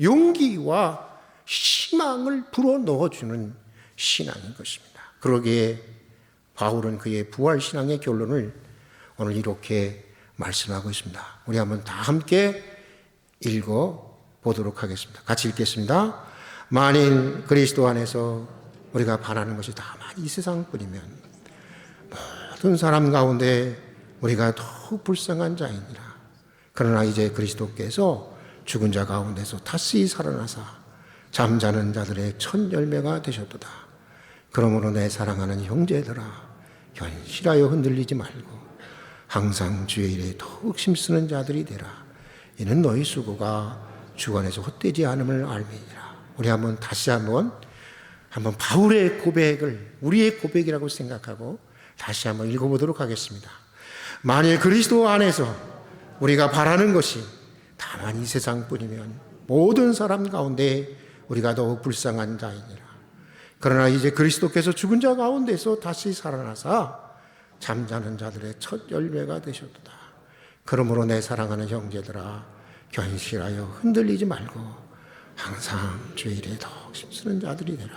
A: 용기와 희망을 불어넣어주는 신앙인 것입니다. 그러기에 바울은 그의 부활신앙의 결론을 오늘 이렇게 말씀하고 있습니다. 우리 한번 다 함께 읽어보도록 하겠습니다. 같이 읽겠습니다. 만일 그리스도 안에서 우리가 바라는 것이 다만 이 세상뿐이면 모든 사람 가운데 우리가 더욱 불쌍한 자이니라. 그러나 이제 그리스도께서 죽은 자 가운데서 다시 살아나사 잠자는 자들의 첫 열매가 되셨도다. 그러므로 내 사랑하는 형제들아, 현실하여 흔들리지 말고 항상 주의 일에 더욱 힘쓰는 자들이 되라. 이는 너희 수고가 주 안에서 헛되지 않음을 알미니라. 우리 다시 한번 바울의 고백을 우리의 고백이라고 생각하고 다시 한번 읽어보도록 하겠습니다. 만일 그리스도 안에서 우리가 바라는 것이 다만 이 세상뿐이면 모든 사람 가운데 우리가 더욱 불쌍한 자이니라. 그러나 이제 그리스도께서 죽은 자 가운데서 다시 살아나사 잠자는 자들의 첫 열매가 되셨도다. 그러므로 내 사랑하는 형제들아, 견실하여 흔들리지 말고 항상 주의 일에 더욱 힘쓰는 자들이 되라.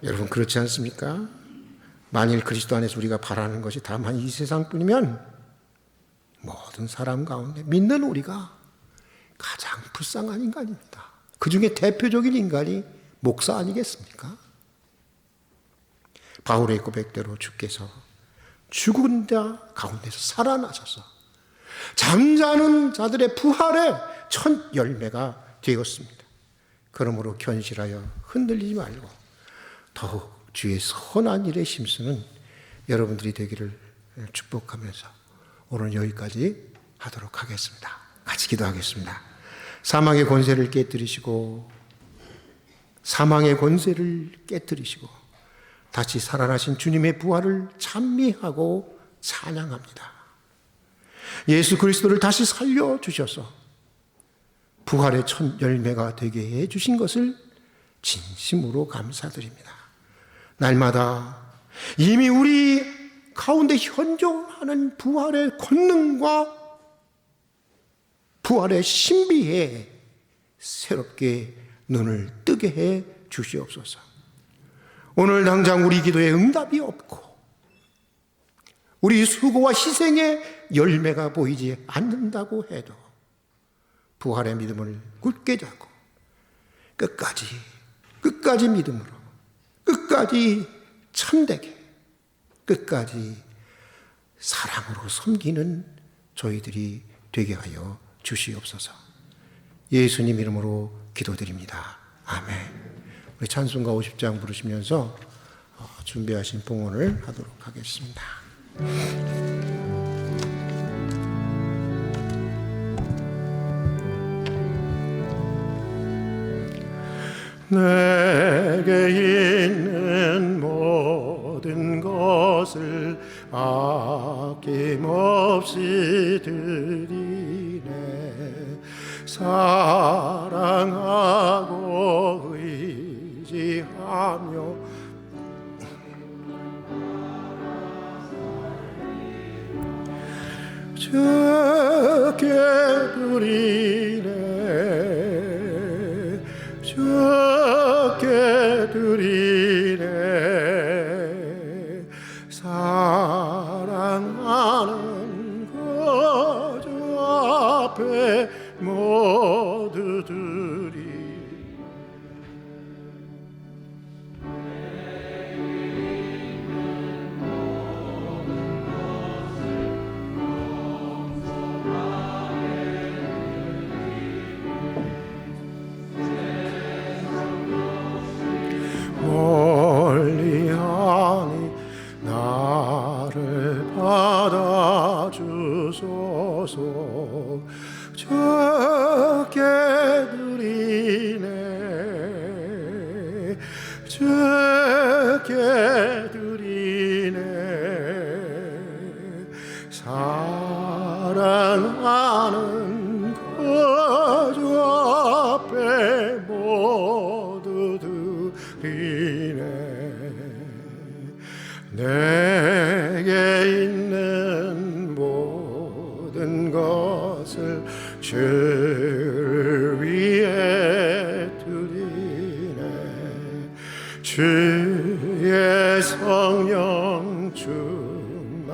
A: 여러분, 그렇지 않습니까? 만일 그리스도 안에서 우리가 바라는 것이 다만 이 세상뿐이면 모든 사람 가운데 믿는 우리가 가장 불쌍한 인간입니다. 그 중에 대표적인 인간이 목사 아니겠습니까? 바울의 고백대로 주께서 죽은 자 가운데서 살아나셔서 잠자는 자들의 부활의 첫 열매가 되었습니다. 그러므로 견실하여 흔들리지 말고 더욱 주의 선한 일에 힘쓰는 여러분들이 되기를 축복하면서 오늘 여기까지 하도록 하겠습니다. 같이 기도하겠습니다. 사망의 권세를 깨뜨리시고 다시 살아나신 주님의 부활을 찬미하고 찬양합니다. 예수 그리스도를 다시 살려주셔서 부활의 첫 열매가 되게 해주신 것을 진심으로 감사드립니다. 날마다 이미 우리 가운데 현존하는 부활의 권능과 부활의 신비에 새롭게 눈을 뜨게 해 주시옵소서. 오늘 당장 우리 기도에 응답이 없고 우리 수고와 희생의 열매가 보이지 않는다고 해도 부활의 믿음을 굳게 잡고 끝까지 믿음으로, 끝까지 참되게, 끝까지 사랑으로 섬기는 저희들이 되게 하여 주시옵소서. 예수님 이름으로 기도드립니다. 아멘. 우리 찬송가 50장 부르시면서 준비하신 봉헌을 하도록 하겠습니다. 내게 있는 모든 것을 아낌없이 드리네. 사랑하고 의지하며 주께 드리네. 사랑하는 거저 앞에 모두 드리. 주께 드리네. 사랑하는 거주 앞에 모두 드리네. 내게 있는 모든 것을 주를 위해 드리네. 주의 성령 충만하게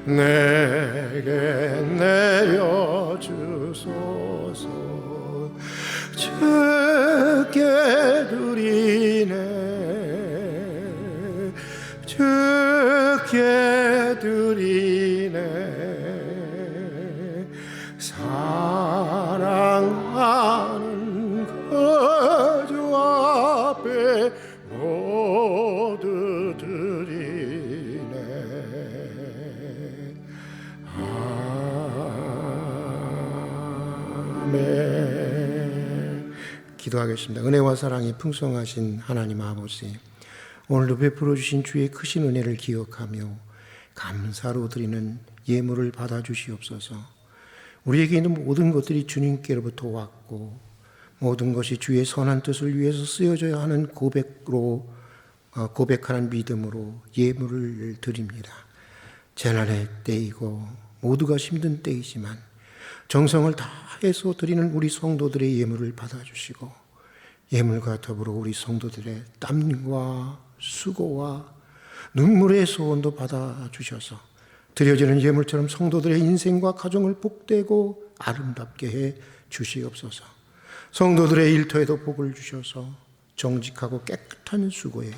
A: 내게 내려주소서. 주께 드리네. 주께 드리네. 사랑하는 거주 앞에 모두 드리네. 아멘. 기도하겠습니다. 은혜와 사랑이 풍성하신 하나님 아버지, 오늘도 베풀어 주신 주의 크신 은혜를 기억하며 감사로 드리는 예물을 받아주시옵소서. 우리에게 있는 모든 것들이 주님께로부터 왔고 모든 것이 주의 선한 뜻을 위해서 쓰여져야 하는 고백하는 믿음으로 예물을 드립니다. 재난의 때이고 모두가 힘든 때이지만 정성을 다해서 드리는 우리 성도들의 예물을 받아주시고 예물과 더불어 우리 성도들의 땀과 수고와 눈물의 소원도 받아주셔서 드려지는 예물처럼 성도들의 인생과 가정을 복되고 아름답게 해 주시옵소서. 성도들의 일터에도 복을 주셔서 정직하고 깨끗한 수고에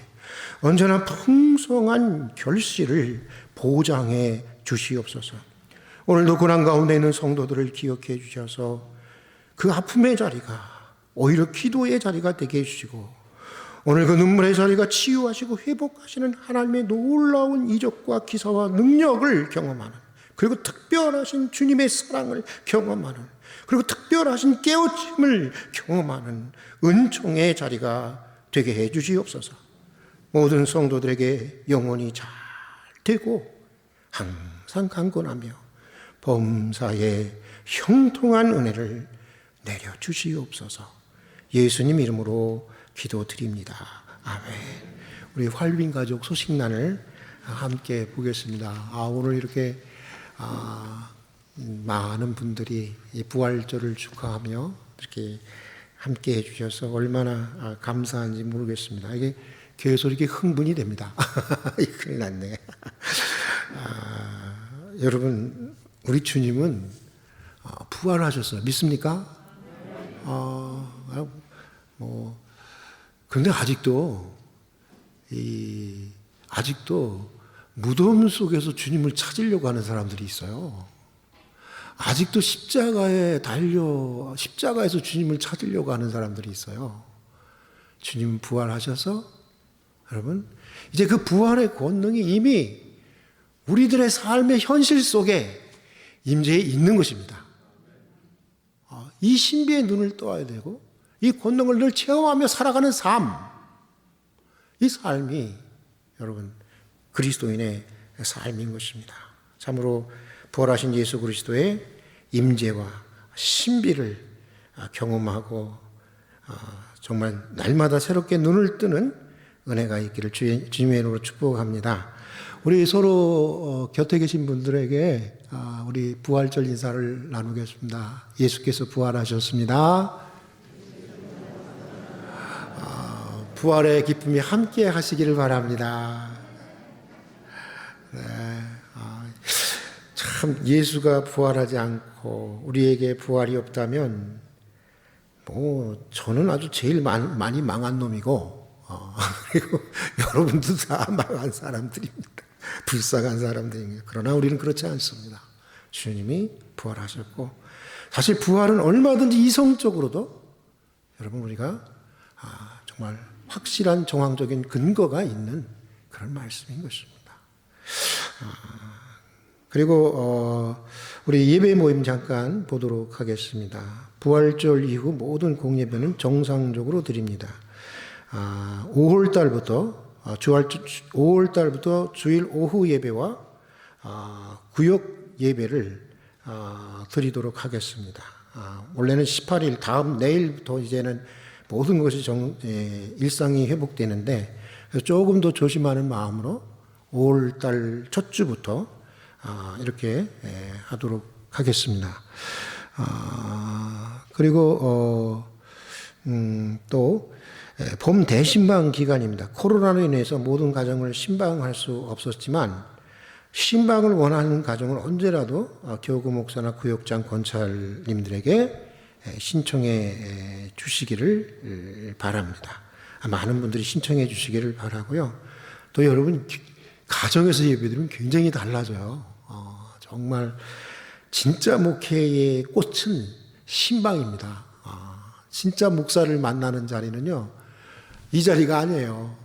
A: 언제나 풍성한 결실을 보장해 주시옵소서. 오늘도 고난 가운데 있는 성도들을 기억해 주셔서 그 아픔의 자리가 오히려 기도의 자리가 되게 해주시고 오늘 그 눈물의 자리가 치유하시고 회복하시는 하나님의 놀라운 이적과 기사와 능력을 경험하는, 그리고 특별하신 주님의 사랑을 경험하는, 그리고 특별하신 깨우침을 경험하는 은총의 자리가 되게 해 주시옵소서. 모든 성도들에게 영원히 잘 되고 항상 강건하며 범사에 형통한 은혜를 내려 주시옵소서. 예수님 이름으로 기도드립니다. 아멘. 우리 활빈 가족 소식란을 함께 보겠습니다. 오늘 이렇게 많은 분들이 부활절을 축하하며 이렇게 함께 해주셔서 얼마나 감사한지 모르겠습니다. 이게 계속 이렇게 흥분이 됩니다. 큰일 났네. 여러분, 우리 주님은 부활하셨어요. 믿습니까? 그런데 아직도 무덤 속에서 주님을 찾으려고 하는 사람들이 있어요. 아직도 십자가에서 주님을 찾으려고 하는 사람들이 있어요. 주님 부활하셔서 여러분, 이제 그 부활의 권능이 이미 우리들의 삶의 현실 속에 임재해 있는 것입니다. 이 신비의 눈을 떠야 되고 이 권능을 늘 체험하며 살아가는 삶, 이 삶이 여러분 그리스도인의 삶인 것입니다. 참으로 부활하신 예수 그리스도의 임재와 신비를 경험하고 정말 날마다 새롭게 눈을 뜨는 은혜가 있기를 주님의 이름으로 축복합니다. 우리 서로 곁에 계신 분들에게 우리 부활절 인사를 나누겠습니다. 예수께서 부활하셨습니다. 부활의 기쁨이 함께 하시기를 바랍니다. 네, 참 예수가 부활하지 않고 우리에게 부활이 없다면 저는 아주 제일 많이 망한 놈이고 그리고 여러분도 다 망한 사람들입니다. 불쌍한 사람들입니다. 그러나 우리는 그렇지 않습니다. 주님이 부활하셨고 사실 부활은 얼마든지 이성적으로도 여러분 우리가 정말 확실한 정황적인 근거가 있는 그런 말씀인 것입니다. 그리고 우리 예배 모임 잠깐 보도록 하겠습니다. 부활절 이후 모든 공예배는 정상적으로 드립니다. 5월 달부터 5월 달부터 주일 오후 예배와 구역 예배를 드리도록 하겠습니다. 원래는 18일 다음 내일부터 이제는 모든 것이 일상이 회복되는데 조금 더 조심하는 마음으로 5월 달 첫 주부터 이렇게 하도록 하겠습니다. 그리고 또 봄 대신방 기간입니다. 코로나로 인해서 모든 가정을 신방할 수 없었지만 신방을 원하는 가정은 언제라도 교구 목사나 구역장 권찰님들에게 신청해 주시기를 바랍니다. 많은 분들이 신청해 주시기를 바라고요. 또 여러분 가정에서 예배드리면 굉장히 달라져요. 정말 진짜 목회의 꽃은 신방입니다. 진짜 목사를 만나는 자리는요, 이 자리가 아니에요.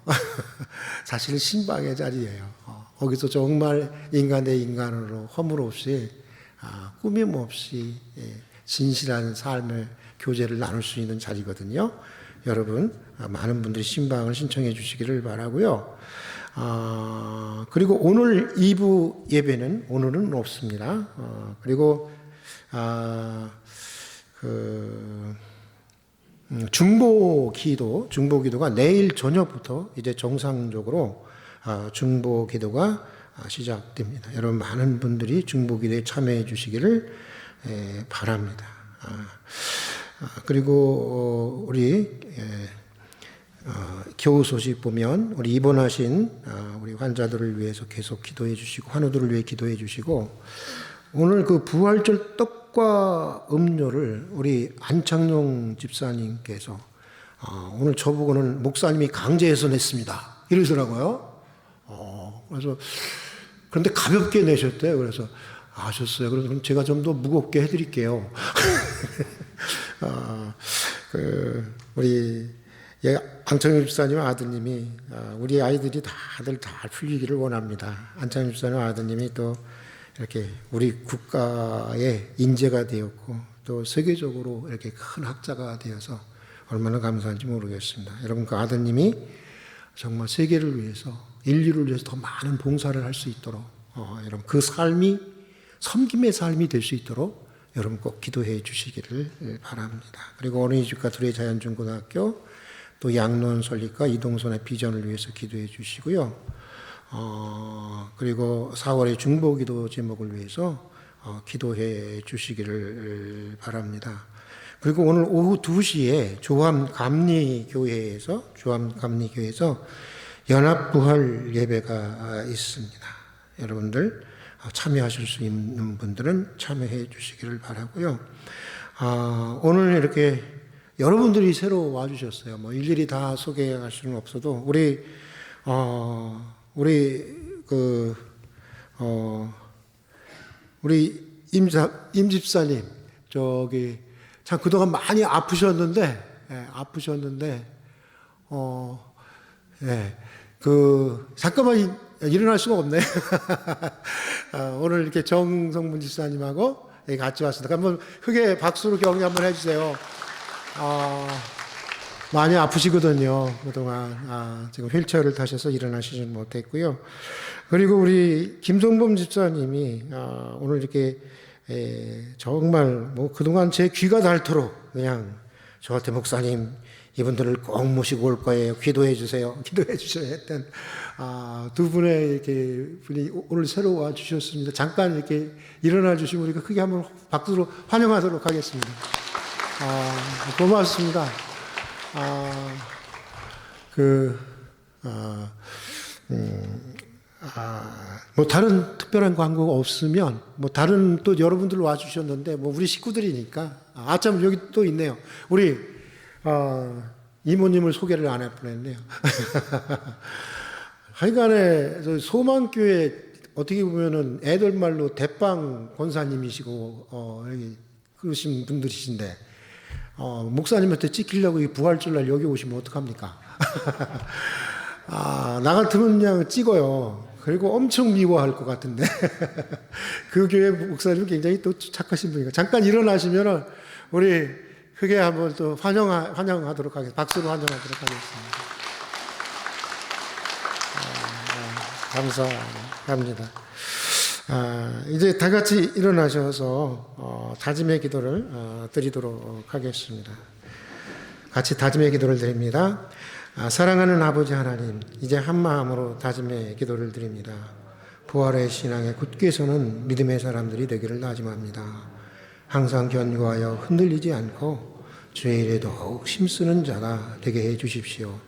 A: 사실 신방의 자리예요. 거기서 정말 인간 대 인간으로 허물 없이 꾸밈 없이 진실한 삶의 교제를 나눌 수 있는 자리거든요. 여러분 많은 분들이 신방을 신청해 주시기를 바라고요. 그리고 오늘 2부 예배는 오늘은 없습니다. 그리고 중보기도가 내일 저녁부터 이제 정상적으로 중보기도가 시작됩니다. 여러분 많은 분들이 중보기도에 참여해 주시기를 바랍니다. 그리고 우리 겨우 소식 보면 우리 입원하신 우리 환자들을 위해서 계속 기도해 주시고 환우들을 위해 기도해 주시고 오늘 그 부활절 떡과 음료를 우리 안창용 집사님께서 오늘 저보고는 목사님이 강제해서 냈습니다 이러더라고요. 그래서 그런데 가볍게 내셨대요. 그래서 아셨어요. 그럼 제가 좀 더 무겁게 해드릴게요. 우리 안창용 집사님 아드님이 우리 아이들이 다들 잘 풀리기를 원합니다. 안창용 집사님 아드님이 또 이렇게 우리 국가의 인재가 되었고 또 세계적으로 이렇게 큰 학자가 되어서 얼마나 감사한지 모르겠습니다. 여러분 그 아드님이 정말 세계를 위해서 인류를 위해서 더 많은 봉사를 할 수 있도록 여러분 그 삶이 섬김의 삶이 될 수 있도록 여러분 꼭 기도해 주시기를 바랍니다. 그리고 어린이집과 둘의 자연중고등학교 또 양론 설립과 이동선의 비전을 위해서 기도해 주시고요. 그리고 4월의 중보기도 제목을 위해서 기도해 주시기를 바랍니다. 그리고 오늘 오후 2시에 조암감리교회에서 연합부활 예배가 있습니다. 여러분들 참여하실 수 있는 분들은 참여해 주시기를 바라고요. 오늘 이렇게 여러분들이 새로 와주셨어요. 뭐 일일이 다 소개할 수는 없어도 우리 임 집사님 저기 참 그동안 많이 아프셨는데 잠깐만 일어날 수가 없네. 오늘 이렇게 정성문 집사님하고 같이 왔습니다. 한번 크게 박수로 격려 한번 해주세요. 많이 아프시거든요. 그동안 지금 휠체어를 타셔서 일어나시지는 못했고요. 그리고 우리 김성범 집사님이 오늘 이렇게 정말 뭐 그동안 제 귀가 닳도록 그냥 저한테 목사님 이분들을 꼭 모시고 올 거예요. 기도해 주세요. 기도해 주셔야 했던 두 분의 이렇게 분이 오늘 새로 와 주셨습니다. 잠깐 이렇게 일어나 주시면 우리가 크게 한번 박수로 환영하도록 하겠습니다. 고맙습니다. 뭐 다른 특별한 광고가 없으면 뭐 다른 또 여러분들 와 주셨는데 뭐 우리 식구들이니까 참 여기 또 있네요. 우리 이모님을 소개를 안 할 뻔했네요. 하여간에 소망교회 어떻게 보면은 애들 말로 대빵 권사님이시고 여기 그러신 분들이신데 목사님한테 찍히려고 이 부활절날 여기 오시면 어떡합니까? 나 같으면 그냥 찍어요. 그리고 엄청 미워할 것 같은데 그 교회 목사님 굉장히 또 착하신 분이니까 잠깐 일어나시면은 우리 크게 한번 또 환영하도록 하겠습니다. 박수로 환영하도록 하겠습니다. 감사합니다. 이제 다 같이 일어나셔서 다짐의 기도를 드리도록 하겠습니다. 같이 다짐의 기도를 드립니다. 사랑하는 아버지 하나님, 이제 한 마음으로 다짐의 기도를 드립니다. 부활의 신앙에 굳게 서는 믿음의 사람들이 되기를 다짐합니다. 항상 견고하여 흔들리지 않고 주의 일에 더욱 힘쓰는 자가 되게 해 주십시오.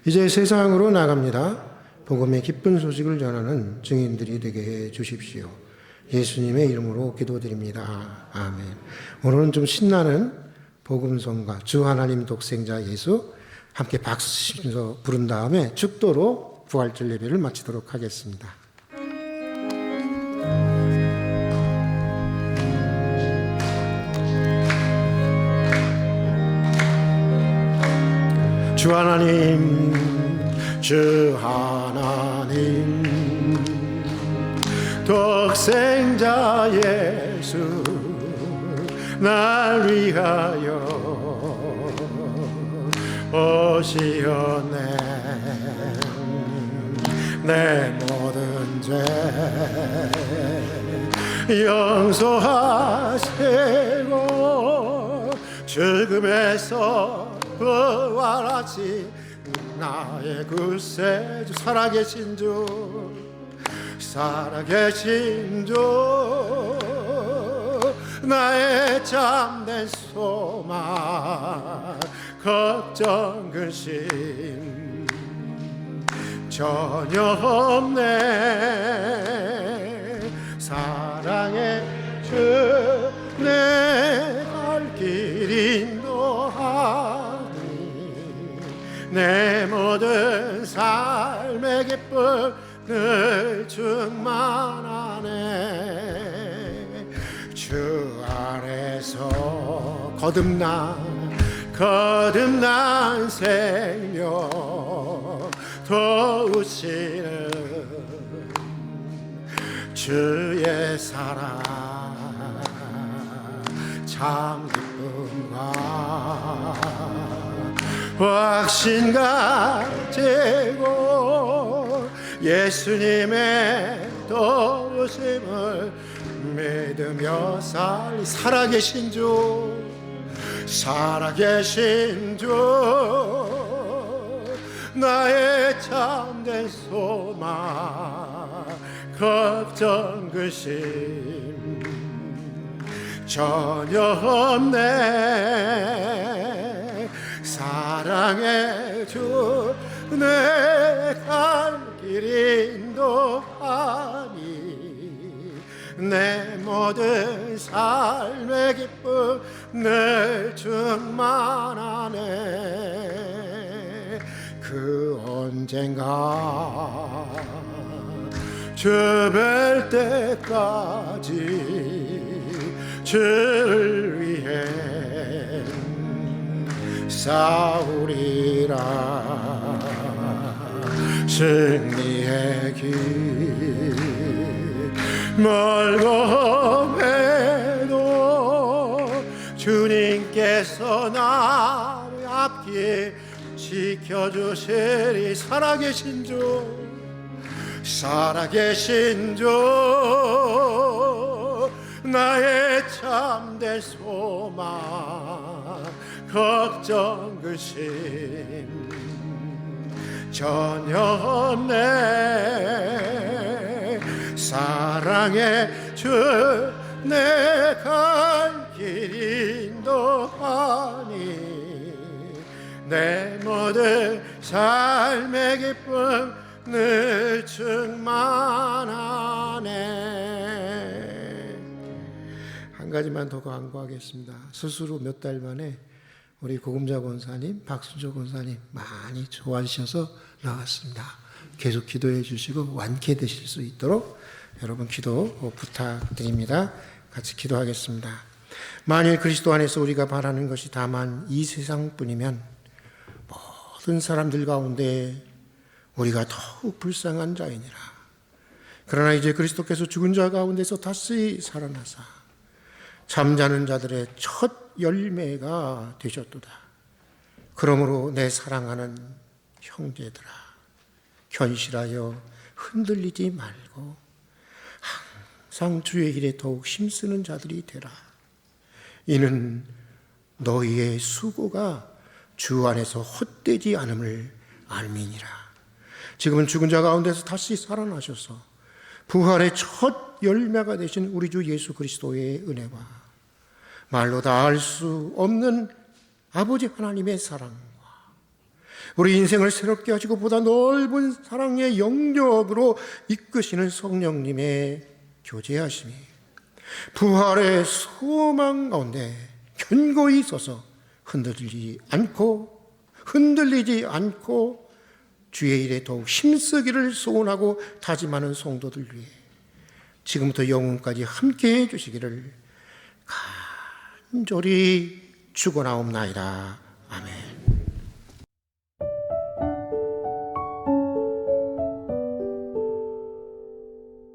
A: 이제 세상으로 나갑니다. 복음의 기쁜 소식을 전하는 증인들이 되게 해 주십시오. 예수님의 이름으로 기도드립니다. 아멘. 오늘은 좀 신나는 복음성가 주 하나님 독생자 예수 함께 박수 치면서 부른 다음에 축도로 부활절 예배를 마치도록 하겠습니다. 주 하나님, 주 하나님, 독생자 예수 날 위하여 오시었네. 내 모든 죄 용서하시고 죽음에서 부활하신 나의 구세주, 살아계신 주, 살아계신 주, 나의 참된 소망, 걱정 근심 전혀 없네. 사랑의 주 내 갈 길 인도하니 내 모든 삶의 기쁨을 충만하네. 주 안에서 거듭난 생명 도우시는 주의 사랑 참 기쁨과 확신 가지고 예수님의 도우심을 믿으며 살아계신 주, 살아계신 주, 나의 참된 소망, 걱정 근심 전혀 없네. 사랑의 주 내 갈 길 인도하니 내 모든 삶의 기쁨 늘 충만하네. 그 언젠가 주 뵐 때까지 주를 위해 싸우리라. 승리의 길 멀고 해도 주님께서 나를 앞길 지켜주시리. 살아계신 주, 살아계신 주, 나의 참된 소망, 걱정 근심 전혀 없네. 사랑의 주 내 갈 길 인도하니 내 모든 삶의 기쁨 늘 충만하네. 한 가지만 더 강구하겠습니다. 스스로 몇 달 만에 우리 고금자 권사님, 박순조 권사님 많이 좋아지셔서 나왔습니다. 계속 기도해 주시고 완쾌되실 수 있도록 여러분 기도 부탁드립니다. 같이 기도하겠습니다. 만일 그리스도 안에서 우리가 바라는 것이 다만 이 세상뿐이면 모든 사람들 가운데 우리가 더욱 불쌍한 자이니라. 그러나 이제 그리스도께서 죽은 자 가운데서 다시 살아나사 잠자는 자들의 첫 열매가 되셨도다. 그러므로 내 사랑하는 형제들아, 현실하여 흔들리지 말고 항상 주의 일에 더욱 힘쓰는 자들이 되라. 이는 너희의 수고가 주 안에서 헛되지 않음을 알미니라. 지금은 죽은 자 가운데서 다시 살아나셔서 부활의 첫 열매가 되신 우리 주 예수 그리스도의 은혜와 말로 다 알 수 없는 아버지 하나님의 사랑과 우리 인생을 새롭게 하시고 보다 넓은 사랑의 영역으로 이끄시는 성령님의 교제하심이 부활의 소망 가운데 견고히 서서 흔들리지 않고 주의 일에 더욱 힘쓰기를 소원하고 다짐하는 성도들 위해 지금부터 영원까지 함께해 주시기를 간절히 축원하옵나이다. 아멘.